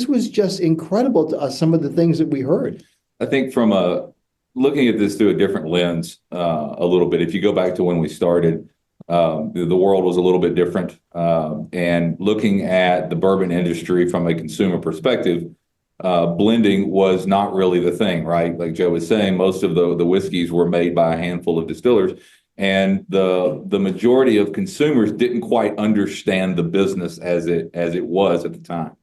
was just incredible to us, some of the things that we heard. I think from looking at this through a different lens a little bit, if you go back to when we started, the world was a little bit different. And looking at the bourbon industry from a consumer perspective, blending was not really the thing, right? Like Joe was saying, most of the whiskeys were made by a handful of distillers, and the majority of consumers didn't quite understand the business as it was at the time.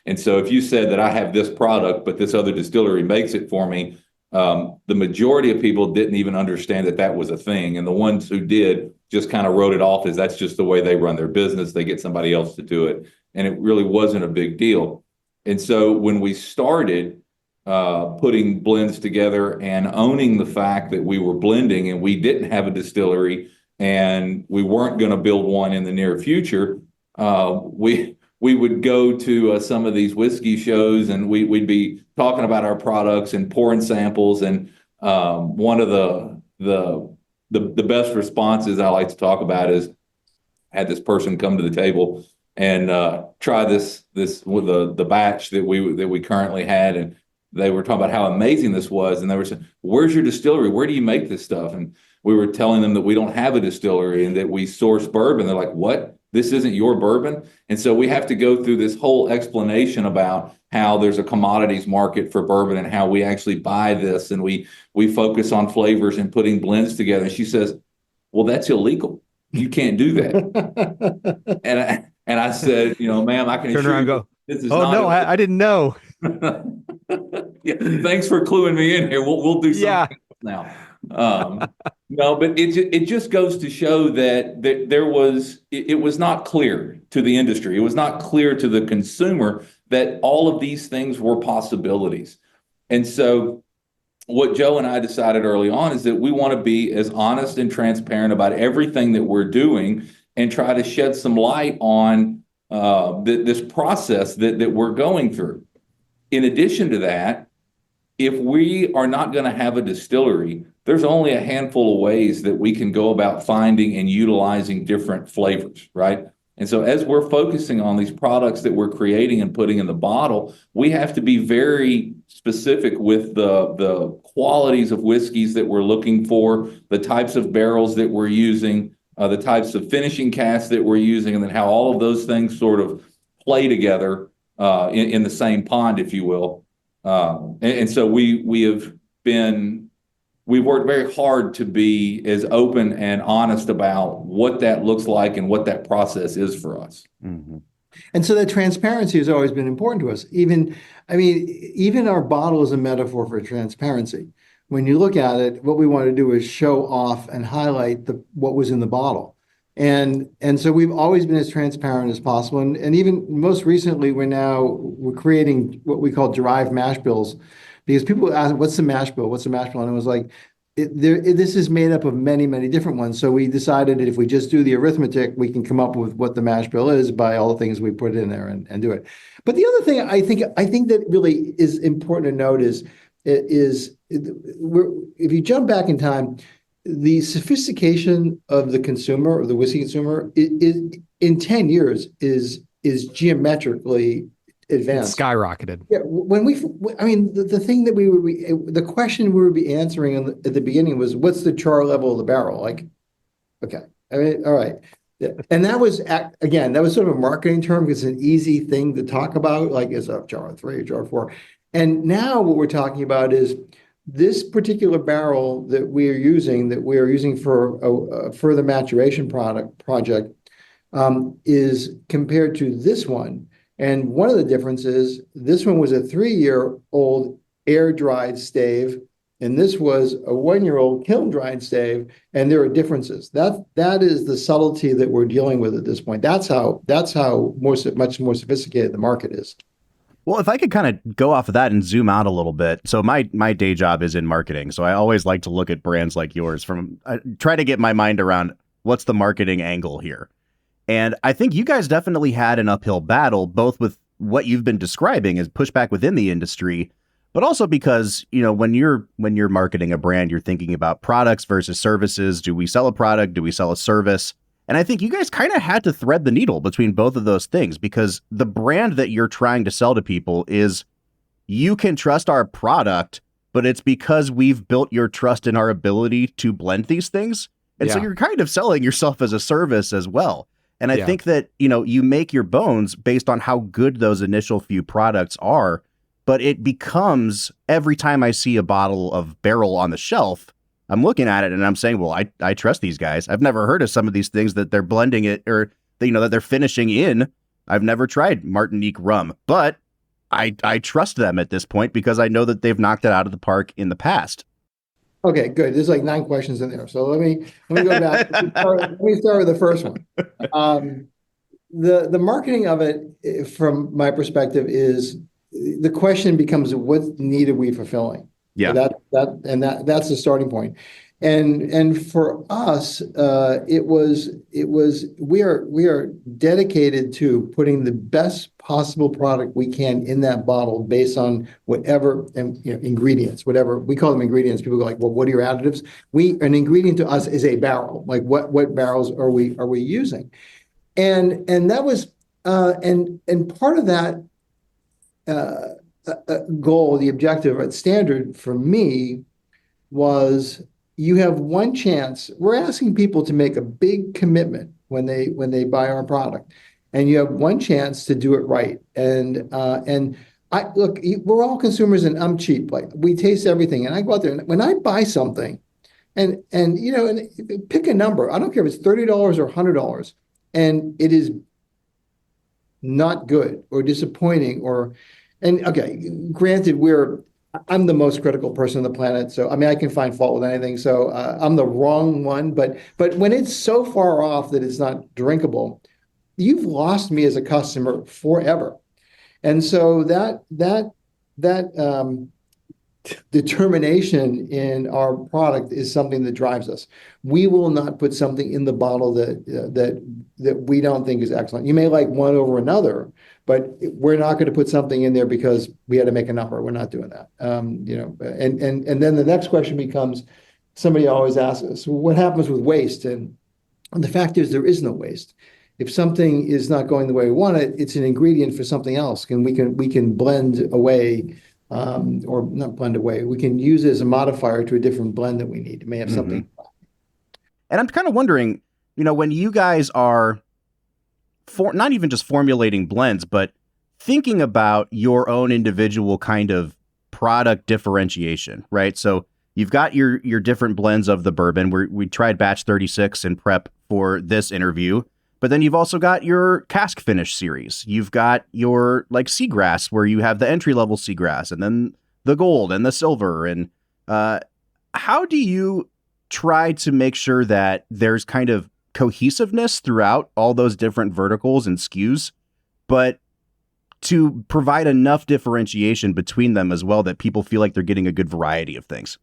And so if you said that I have this product, but this other distillery makes it for me, the majority of people didn't even understand that was a thing. And the ones who did just kind of wrote it off as that's just the way they run their business. They get somebody else to do it. And it really wasn't a big deal. And so when we started putting blends together and owning the fact that we were blending and we didn't have a distillery and we weren't going to build one in the near future, we would go to some of these whiskey shows, and we'd be talking about our products and pouring samples. And one of the best responses I like to talk about is, I had this person come to the table and try this with the batch that we currently had, and they were talking about how amazing this was, and they were saying, "Where's your distillery? Where do you make this stuff?" And we were telling them that we don't have a distillery and that we source bourbon. They're like, "What? This isn't your bourbon?" And so we have to go through this whole explanation about how there's a commodities market for bourbon and how we actually buy this, and we focus on flavors and putting blends together. And she says, "Well, that's illegal. You can't do that." and I said, "Ma'am, I can Turn assure around you and go, this is oh not no, I didn't know." Yeah, thanks for cluing me in here. We'll do something else now. No, but it just goes to show that it was not clear to the industry. It was not clear to the consumer that all of these things were possibilities. And so what Joe and I decided early on is that we want to be as honest and transparent about everything that we're doing and try to shed some light on this process that we're going through. In addition to that, if we are not going to have a distillery, there's only a handful of ways that we can go about finding and utilizing different flavors, right? And so as we're focusing on these products that we're creating and putting in the bottle, we have to be very specific with the qualities of whiskeys that we're looking for, the types of barrels that we're using, the types of finishing casks that we're using, and then how all of those things sort of play together in the same pond, if you will. And so we've worked very hard to be as open and honest about what that looks like and what that process is for us. Mm-hmm. And so that transparency has always been important to us. Even our bottle is a metaphor for transparency. When you look at it, what we want to do is show off and highlight what was in the bottle. And so we've always been as transparent as possible. And even most recently, we're creating what we call derived mash bills, because people ask, what's the mash bill? What's the mash bill? And it was like, this is made up of many, many different ones. So we decided that if we just do the arithmetic, we can come up with what the mash bill is by all the things we put in there and do it. But the other thing I think that really is important to note is if you jump back in time, the sophistication of the consumer, or the whiskey consumer, in 10 years is geometrically advanced. It's skyrocketed. Yeah, the thing that the question we would be answering at the beginning was, what's the char level of the barrel? Like, okay, all right. Yeah. And that was sort of a marketing term, because it's an easy thing to talk about, like, is a char 3 or char 4. And now what we're talking about is this particular barrel that we are using for a further maturation project is compared to this one. And one of the differences, this one was a 3-year-old air-dried stave, and this was a 1-year-old kiln-dried stave, and there are differences. That is the subtlety that we're dealing with at this point. That's how much more sophisticated the market is. Well, if I could kind of go off of that and zoom out a little bit. So my day job is in marketing. So I always like to look at brands like yours try to get my mind around what's the marketing angle here. And I think you guys definitely had an uphill battle, both with what you've been describing as pushback within the industry, but also because, when you're marketing a brand, you're thinking about products versus services. Do we sell a product? Do we sell a service? And I think you guys kind of had to thread the needle between both of those things, because the brand that you're trying to sell to people is, you can trust our product, but it's because we've built your trust in our ability to blend these things. And so you're kind of selling yourself as a service as well. And I think that, you make your bones based on how good those initial few products are, but it becomes, every time I see a bottle of Barrell on the shelf, I'm looking at it and I'm saying, well, I trust these guys. I've never heard of some of these things that they're blending it, or, that they're finishing in. I've never tried Martinique rum, but I trust them at this point because I know that they've knocked it out of the park in the past. Okay, good. There's like 9 questions in there. So let me go back. Let me start with the first one. The marketing of it, from my perspective, is the question becomes, what need are we fulfilling? Yeah. So that's the starting point. And for us, we are dedicated to putting the best possible product we can in that bottle based on whatever ingredients, whatever we call them ingredients. People go like, well, what are your additives? An ingredient to us is a barrel. Like what barrels are we using? And that was and part of that goal, the objective, or standard for me was, you have one chance. We're asking people to make a big commitment when they buy our product, and you have one chance to do it right. And I look, we're all consumers, and I'm cheap. Like, we taste everything, and I go out there, and when I buy something, and pick a number. I don't care if it's $30 or $100, and it is not good or disappointing, okay, granted, I'm the most critical person on the planet, so I can find fault with anything. So I'm the wrong one, but when it's so far off that it's not drinkable, you've lost me as a customer forever. And so that determination in our product is something that drives us. We will not put something in the bottle that we don't think is excellent. You may like one over another, but we're not going to put something in there because we had to make a number. We're not doing that. And then the next question becomes, somebody always asks us, well, what happens with waste? And the fact is, there is no waste. if something is not going the way we want it, it's an ingredient for something else. And we can blend away, or not blend away. We can use it as a modifier to a different blend that we need. It may have something. And I'm kind of wondering, when you guys are not even just formulating blends, but thinking about your own individual kind of product differentiation, right? So you've got your different blends of the bourbon. We tried batch 36 in prep for this interview, but then you've also got your cask finish series. You've got your like seagrass, where you have the entry level seagrass, and then the gold and the silver. And how do you try to make sure that there's kind of cohesiveness throughout all those different verticals and SKUs, but to provide enough differentiation between them as well that people feel like they're getting a good variety of things?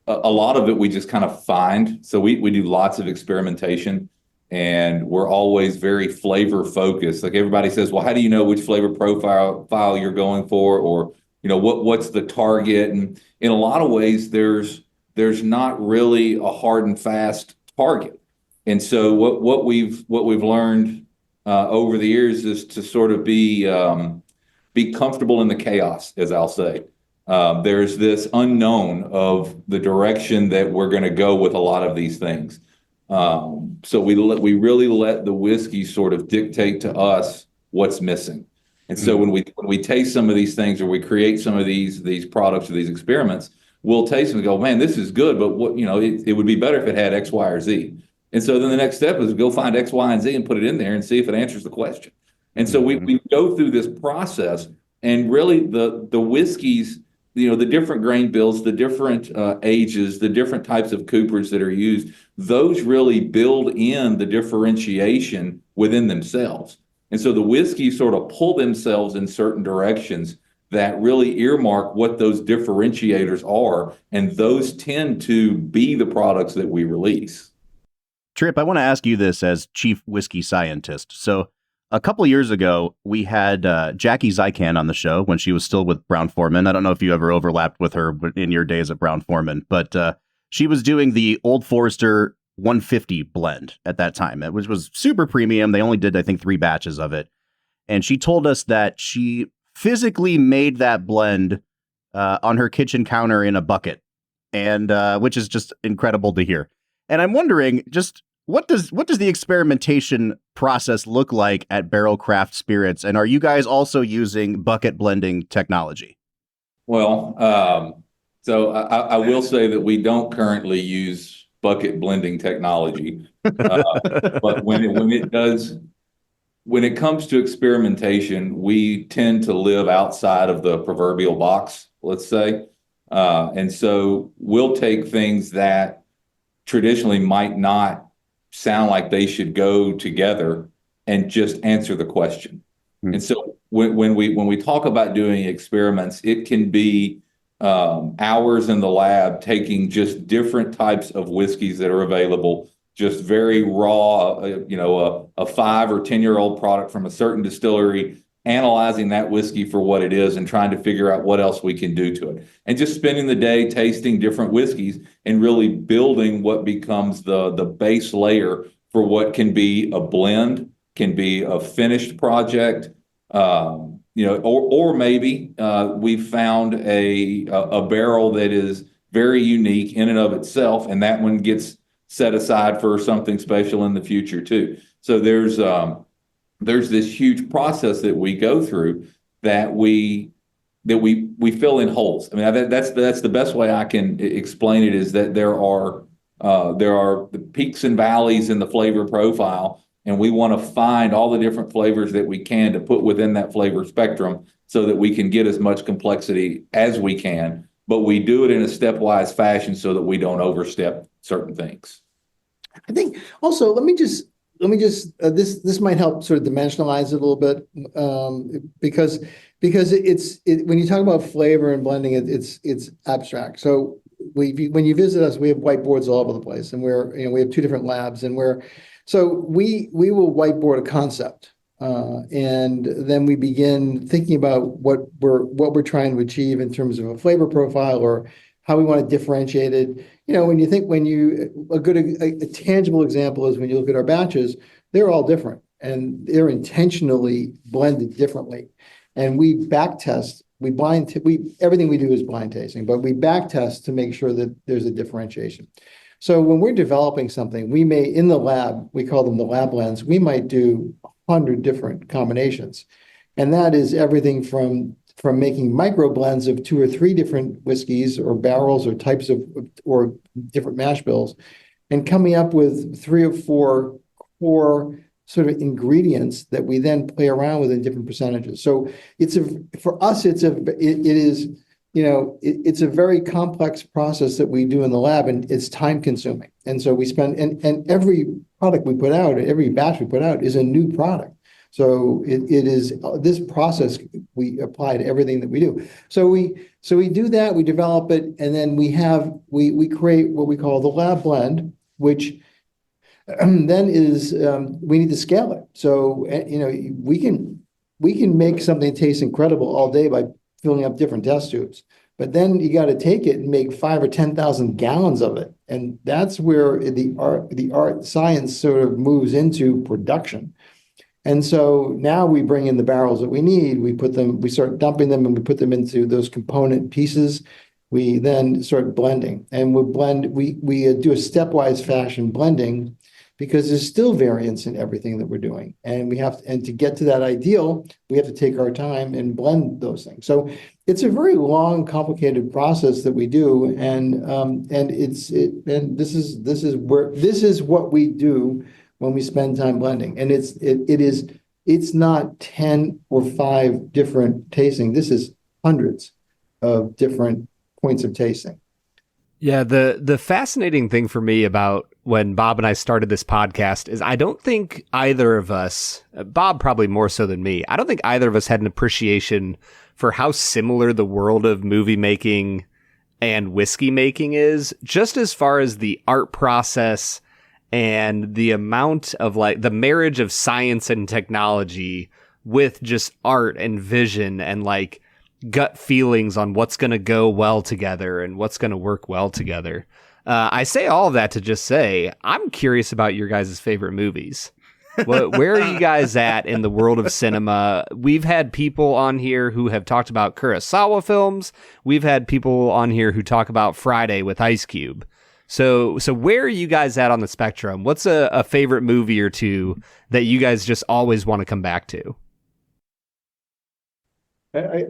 A lot of it we just kind of find. So we do lots of experimentation, and we're always very flavor focused. Like everybody says, well, how do you know which flavor profile you're going for? Or, what's the target? And in a lot of ways, there's not really a hard and fast target. And so what we've learned over the years is to sort of be comfortable in the chaos, as I'll say. There's this unknown of the direction that we're going to go with a lot of these things. So we really let the whiskey sort of dictate to us what's missing. And so when we taste some of these things, or we create some of these products or these experiments, we'll taste them and go, man, this is good, but it would be better if it had X, Y, or Z. And so then the next step is go find X, Y, and Z and put it in there and see if it answers the question. And so we go through this process, and really the whiskeys, the different grain bills, the different ages, the different types of coopers that are used, those really build in the differentiation within themselves. And so the whiskeys sort of pull themselves in certain directions that really earmark what those differentiators are, and those tend to be the products that we release. Tripp, I want to ask you this as chief whiskey scientist. So a couple of years ago, we had Jackie Zykan on the show when she was still with Brown-Forman. I don't know if you ever overlapped with her in your days at Brown-Forman, but she was doing the Old Forester 150 blend at that time, which was super premium. They only did, I think, 3 batches of it. And she told us that she physically made that blend on her kitchen counter in a bucket, and which is just incredible to hear. And I'm wondering, just what does the experimentation process look like at Barrell Craft Spirits? And are you guys also using bucket blending technology? Well, so I will say that we don't currently use bucket blending technology, but when it comes to experimentation, we tend to live outside of the proverbial box, let's say, and so we'll take things that traditionally might not sound like they should go together and just answer the question. And so when we talk about doing experiments, it can be hours in the lab taking just different types of whiskeys that are available, just very raw, a 5 or 10-year-old product from a certain distillery, analyzing that whiskey for what it is and trying to figure out what else we can do to it. And just spending the day tasting different whiskeys and really building what becomes the base layer for what can be a blend, can be a finished project, or maybe we've found a barrel that is very unique in and of itself, and that one gets set aside for something special in the future too. So there's this huge process that we go through that we fill in holes. I mean, that's the best way I can explain it, is that there are the peaks and valleys in the flavor profile, and we want to find all the different flavors that we can to put within that flavor spectrum so that we can get as much complexity as we can, but we do it in a stepwise fashion so that we don't overstep certain things. I think also, let me just this might help sort of dimensionalize it a little bit, because when you talk about flavor and blending, it's abstract. So when you visit us, we have whiteboards all over the place, and we have 2 different labs, and we will whiteboard a concept, and then we begin thinking about what we're trying to achieve in terms of a flavor profile, or how we want to differentiate it. A tangible example is when you look at our batches, they're all different. and they're intentionally blended differently. And we back test, everything we do is blind tasting, but we back test to make sure that there's a differentiation. So when we're developing something, we may, in the lab, we call them the lab blends, we might do 100 different combinations. And that is everything from making micro blends of 2 or 3 different whiskeys or barrels or types of, or different mash bills, and coming up with 3 or 4 core sort of ingredients that we then play around with in different percentages. So for us, it's a very complex process that we do in the lab, and it's time consuming. And so we spend, and every product we put out, every batch we put out is a new product. So it is this process we apply to everything that we do. So we do that, we develop it, and then we create what we call the lab blend, which then is we need to scale it. So we can make something taste incredible all day by filling up different test tubes, but then you got to take it and make 5,000 or 10,000 gallons of it, and that's where the art science sort of moves into production. And so now we bring in the barrels that we need. We start dumping them, and we put them into those component pieces. We then start blending, and we do a stepwise fashion blending, because there's still variance in everything that we're doing. And to get to that ideal, we have to take our time and blend those things. So it's a very long, complicated process that we do. And this is what we do when we spend time blending. And it's not 10 or 5 different tasting. This is hundreds of different points of tasting. Yeah, the fascinating thing for me about when Bob and I started this podcast is I don't think either of us, Bob probably more so than me, I don't think either of us had an appreciation for how similar the world of movie making and whiskey making is, just as far as the art process and the amount of the marriage of science and technology with just art and vision and gut feelings on what's going to go well together and what's going to work well together. I say all of that to just say, I'm curious about your guys' favorite movies. Where are you guys at in the world of cinema? We've had people on here who have talked about Kurosawa films. We've had people on here who talk about Friday with Ice Cube. So where are you guys at on the spectrum? What's a favorite movie or two that you guys just always want to come back to? Okay.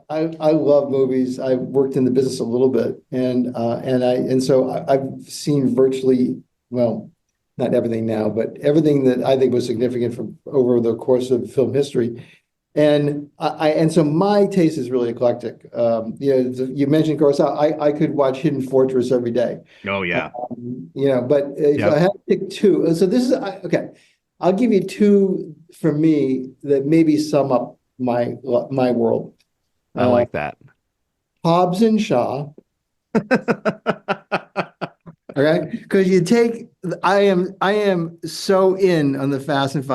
I love movies. I worked in the business a little bit, and so I've seen virtually, well, not everything now, but everything that I think was significant from over the course of film history. And so my taste is really eclectic. You mentioned Kurosawa. I could watch Hidden Fortress every day. Oh yeah. But if I had to pick 2, so this is okay. I'll give you 2 for me that maybe sum up my world. I like that. Hobbs and Shaw. Okay, because I am so in on the Fast and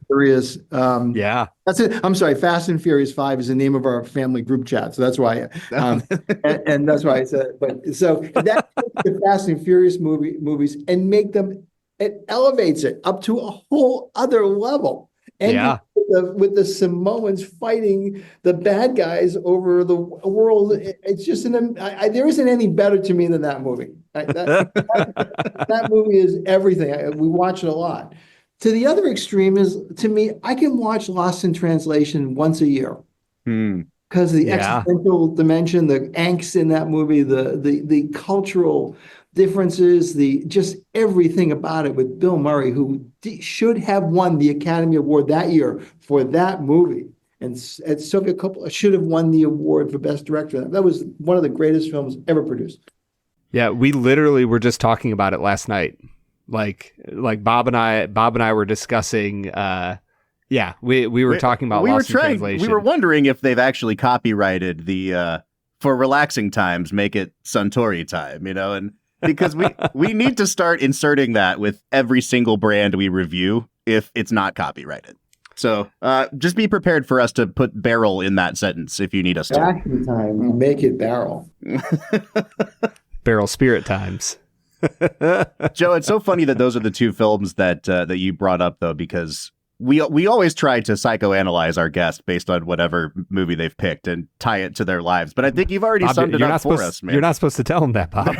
Furious. Yeah, that's it. I'm sorry, Fast and Furious 5 is the name of our family group chat, so that's why. And that's why I said it. But so that the Fast and Furious movies and make them. It elevates it up to a whole other level. And with the Samoans fighting the bad guys over the world, it's just there isn't any better to me than that movie. That movie is everything. We watch it a lot. To the other extreme is, to me, I can watch Lost in Translation once a year. Because the existential dimension, the angst in that movie, the cultural differences, just everything about it, with Bill Murray, who should have won the Academy Award that year for that movie, and Sofia Coppola should have won the award for Best Director. That was one of the greatest films ever produced. Yeah, we literally were just talking about it last night. Like Bob and I were discussing. We were talking about Lost in Translation. We were wondering if they've actually copyrighted the for relaxing times, make it Suntory time, and because we need to start inserting that with every single brand we review if it's not copyrighted. So just be prepared for us to put Barrel in that sentence if you need us to. Relaxing time, make it Barrel. Barrel Spirit times. Joe, it's so funny that those are the two films that you brought up, though, because we always try to psychoanalyze our guests based on whatever movie they've picked and tie it to their lives. But I think you've already summed it up for us, man. You're not supposed to tell them that, Bob.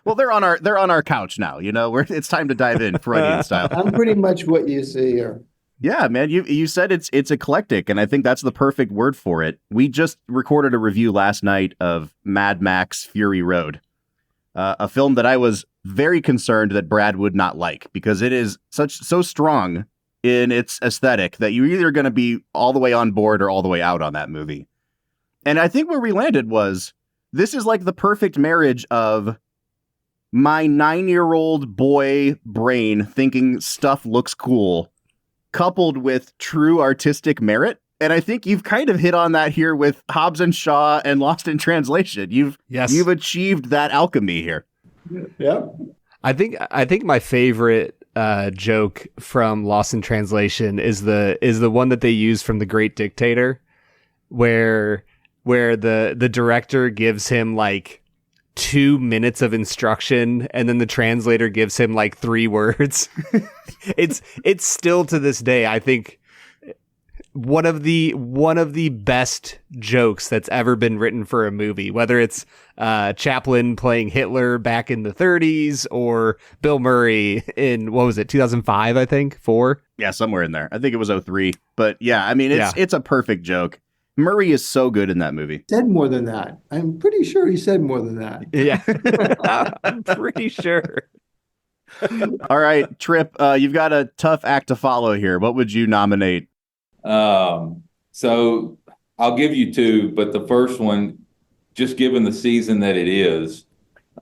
Well, they're on our couch now. You know, it's time to dive in, Freudian style. I'm pretty much what you see here. Yeah, man, you said it's eclectic, and I think that's the perfect word for it. We just recorded a review last night of Mad Max Fury Road, a film that I was very concerned that Brad would not like because it is so strong in its aesthetic that you're either going to be all the way on board or all the way out on that movie. And I think where we landed was this is like the perfect marriage of my 9-year-old boy brain thinking stuff looks cool, coupled with true artistic merit. And I think you've kind of hit on that here with Hobbs and Shaw and Lost in Translation. You've achieved that alchemy here. Yeah. I think my favorite joke from Lost in Translation is the one that they use from The Great Dictator, where the director gives him like 2 minutes of instruction and then the translator gives him like 3 words. It's still to this day, I think, one of the best jokes that's ever been written for a movie, whether it's Chaplin playing Hitler back in the 30s or Bill Murray in, what was it, 2005, I think, 4? Yeah, somewhere in there. I think it was 03. But yeah, I mean, it's a perfect joke. Murray is so good in that movie. Said more than that. I'm pretty sure he said more than that. Yeah, I'm pretty sure. All right, Tripp, you've got a tough act to follow here. What would you nominate? So I'll give you 2, but the first one, just given the season that it is,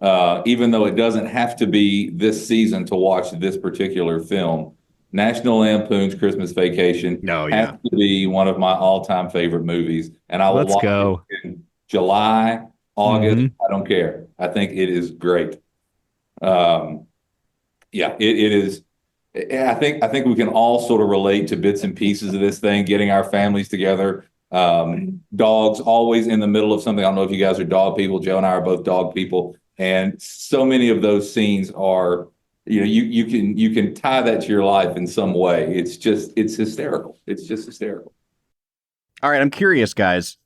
even though it doesn't have to be this season to watch this particular film, National Lampoon's Christmas Vacation has to be one of my all-time favorite movies. And I will watch it in July, August. I don't care. I think it is great. It is. I think we can all sort of relate to bits and pieces of this thing, getting our families together. Dogs always in the middle of something. I don't know if you guys are dog people. Joe and I are both dog people. And so many of those scenes are, you can tie that to your life in some way. It's hysterical. It's just hysterical. All right, I'm curious, guys.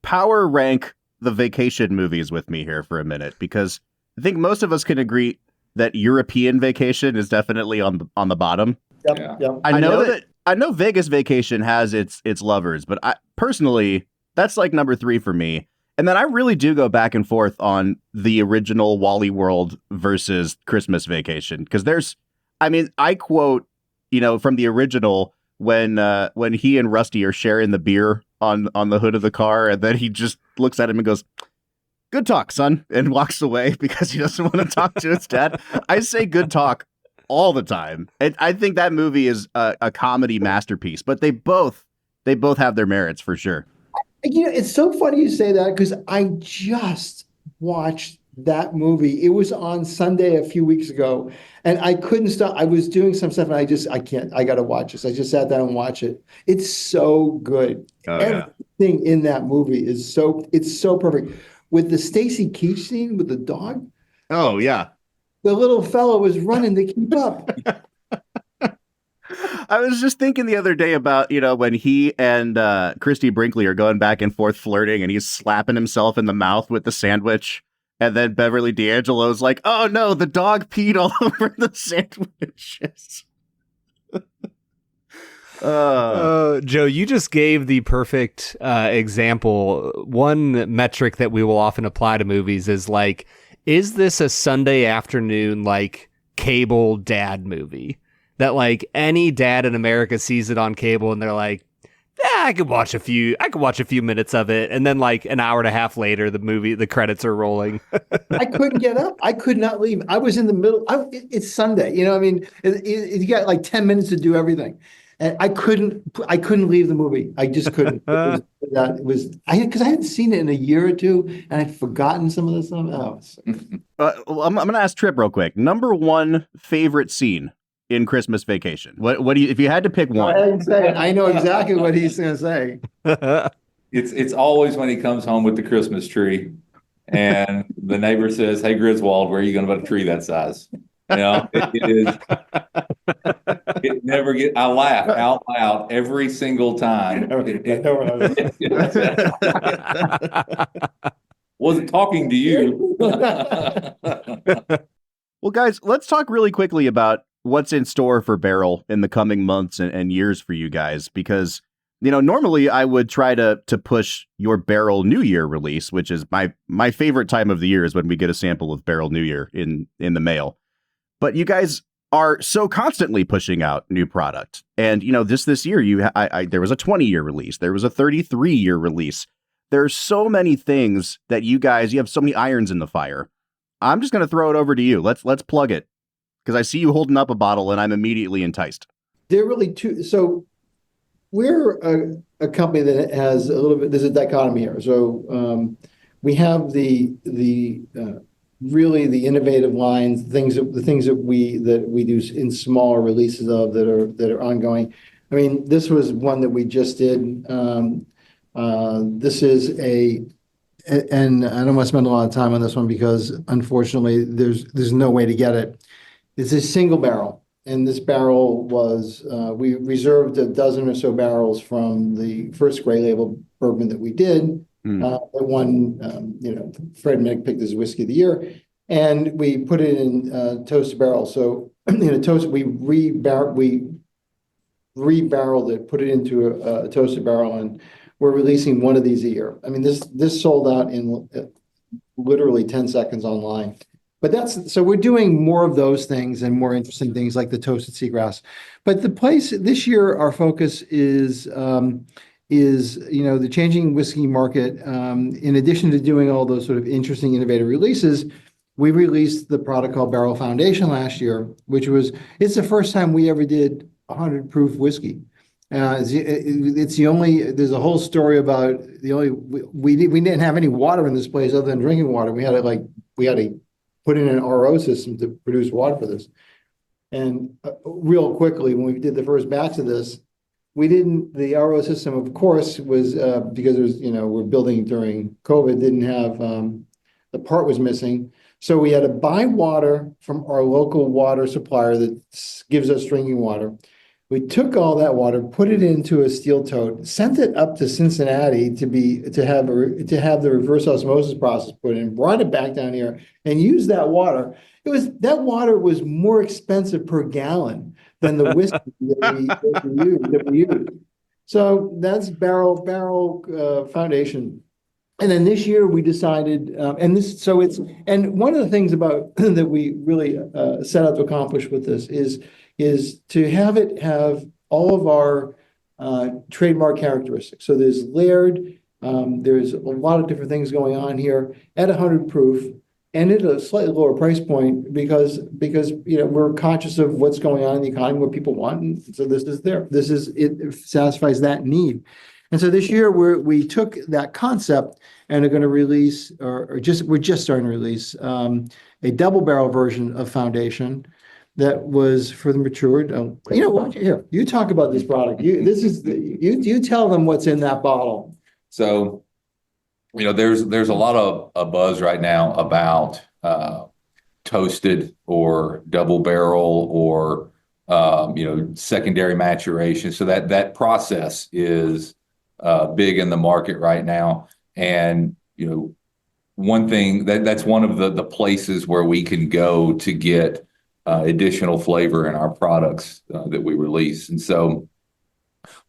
Power rank the vacation movies with me here for a minute, because I think most of us can agree that European Vacation is definitely on the bottom. Yep. I know Vegas Vacation has its lovers, but personally, that's like number 3 for me. And then I really do go back and forth on the original Wally World versus Christmas Vacation, because I quote, from the original when he and Rusty are sharing the beer on the hood of the car, and then he just looks at him and goes, "Good talk, son," and walks away because he doesn't want to talk to his dad. I say good talk all the time. And I think that movie is a comedy masterpiece, but they both have their merits for sure. It's so funny you say that, because I just watched that movie. It was on Sunday a few weeks ago, and I couldn't stop. I was doing some stuff, and I can't. I got to watch this. I just sat down and watched it. It's so good. Everything in that movie is it's so perfect. With the Stacy Keach scene with the dog. Oh, yeah. The little fellow was running to keep up. I was just thinking the other day about, when he and Christy Brinkley are going back and forth flirting, and he's slapping himself in the mouth with the sandwich. And then Beverly D'Angelo's like, "Oh, no, the dog peed all over the sandwiches." Joe, you just gave the perfect example. One metric that we will often apply to movies is like, is this a Sunday afternoon like cable dad movie that like any dad in America sees it on cable and they're like, I could watch a few minutes of it, and then like an hour and a half later the credits are rolling. I couldn't get up. I could not leave. I was in the middle. It's Sunday, you got like 10 minutes to do everything. And I couldn't leave the movie. I just couldn't. Because I hadn't seen it in a year or two, and I'd forgotten some of the stuff. I'm going to ask Tripp real quick. Number 1 favorite scene in Christmas Vacation. What do you, if you had to pick one? I know exactly what he's going to say. It's always when he comes home with the Christmas tree. and the neighbor says, "Hey, Griswold, where are you going to put a tree that size?" It never get. I laugh out loud every single time. Wasn't talking to you. Well, guys, let's talk really quickly about what's in store for Barrell in the coming months and years for you guys, because, normally I would try to push your Barrell New Year release, which is my favorite time of the year, is when we get a sample of Barrell New Year in the mail. But you guys are so constantly pushing out new product. And, this year, there was a 20-year release. There was a 33-year release. There's so many things that you have so many irons in the fire. I'm just going to throw it over to you. Let's plug it, because I see you holding up a bottle and I'm immediately enticed. They're really two. So we're a company that has a little bit, there's a dichotomy here. So we have the really the innovative lines, the things that we do in smaller releases of that are ongoing. I mean, this was one that we just did. This is and I don't want to spend a lot of time on this one because unfortunately there's no way to get it. It's a single barrel, and this barrel was we reserved a dozen or so barrels from the first Gray Label bourbon that we did. That won, Fred Mick picked as whiskey of the year, and we put it in toasted barrel. So we re-barreled it, put it into a toasted barrel, and we're releasing one of these a year. I mean, this sold out in literally 10 seconds online. But so we're doing more of those things and more interesting things like the toasted seagrass. But this year, our focus is the changing whiskey market. In addition to doing all those sort of interesting, innovative releases, we released the product called Barrell Foundation last year, it's the first time we ever did 100 proof whiskey. It's the only. There's a whole story about we didn't have any water in this place other than drinking water. We had to put in an RO system to produce water for this. And real quickly, when we did the first batch of this, the RO system, of course, was because we're building during COVID, didn't have the part was missing. So we had to buy water from our local water supplier that gives us drinking water. We took all that water, put it into a steel tote, sent it up to Cincinnati to have the reverse osmosis process put in, brought it back down here, and used that water. That water was more expensive per gallon than the whiskey that we used. So that's Barrell Foundation. And then this year we decided, and one of the things about that we really set out to accomplish with this is to have all of our trademark characteristics. So there's layered, there's a lot of different things going on here at 100 proof and at a slightly lower price point because we're conscious of what's going on in the economy, what people want, and so this is there. It satisfies that need. And so this year we took that concept and are going to release, we're just starting to release a double barrel version of Foundation that was for the matured. Here, you talk about this product. You tell them what's in that bottle. So, there's a lot of a buzz right now about toasted or double barrel or secondary maturation. So that process is big in the market right now. And one thing that's one of the places where we can go to get additional flavor in our products that we release. And so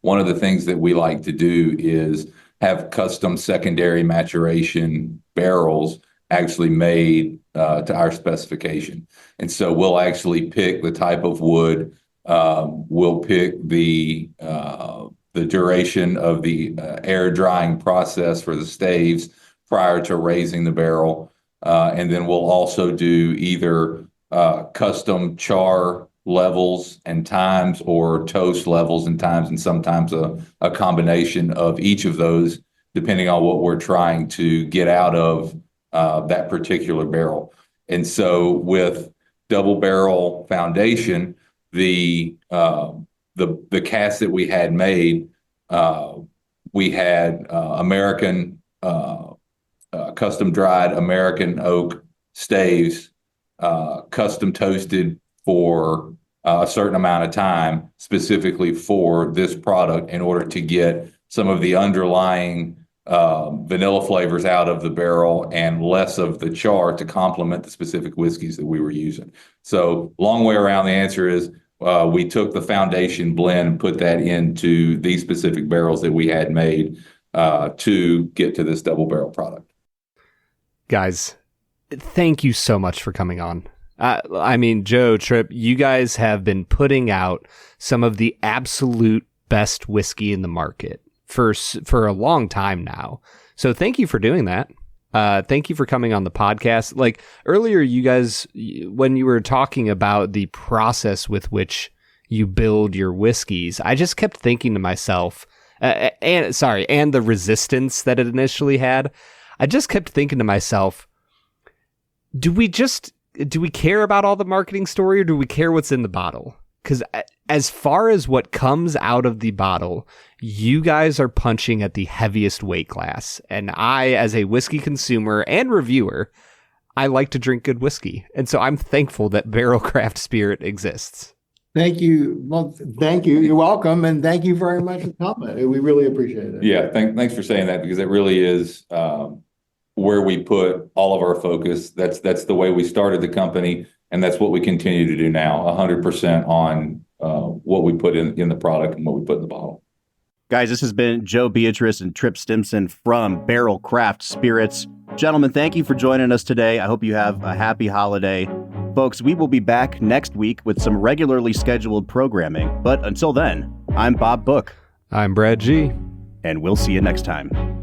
one of the things that we like to do is have custom secondary maturation barrels actually made to our specification. And so we'll actually pick the type of wood, we'll pick the duration of the air drying process for the staves prior to raising the barrel. And then we'll also do either custom char levels and times or toast levels and times, and sometimes a combination of each of those, depending on what we're trying to get out of that particular barrel. And so with Double Barrel Foundation, the cast that we had made, we had American custom dried American oak staves, custom toasted for a certain amount of time, specifically for this product in order to get some of the underlying vanilla flavors out of the barrel and less of the char to complement the specific whiskeys that we were using. So long way around, the answer is we took the foundation blend and put that into these specific barrels that we had made to get to this double barrel product. Guys, thank you so much for coming on. I mean, Joe, Tripp, you guys have been putting out some of the absolute best whiskey in the market for a long time now. So thank you for doing that. Thank you for coming on the podcast. Like earlier, you guys, when you were talking about the process with which you build your whiskeys, I just kept thinking to myself, and the resistance that it initially had. I just kept thinking to myself, do we care about all the marketing story, or do we care what's in the bottle? Because as far as what comes out of the bottle, you guys are punching at the heaviest weight class. And I, as a whiskey consumer and reviewer, I like to drink good whiskey. And so I'm thankful that Barrell Craft Spirit exists. Thank you. Well, thank you. You're welcome. And thank you very much for the compliment. We really appreciate it. Yeah, thanks for saying that, because it really is where we put all of our focus. That's the way we started the company, and that's what we continue to do now, 100% on what we put in the product and what we put in the bottle. Guys, this has been Joe Beatrice and Tripp Stimson from Barrell Craft Spirits. Gentlemen, thank you for joining us today. I hope you have a happy holiday. Folks, we will be back next week with some regularly scheduled programming. But until then, I'm Bob Book. I'm Brad G. And we'll see you next time.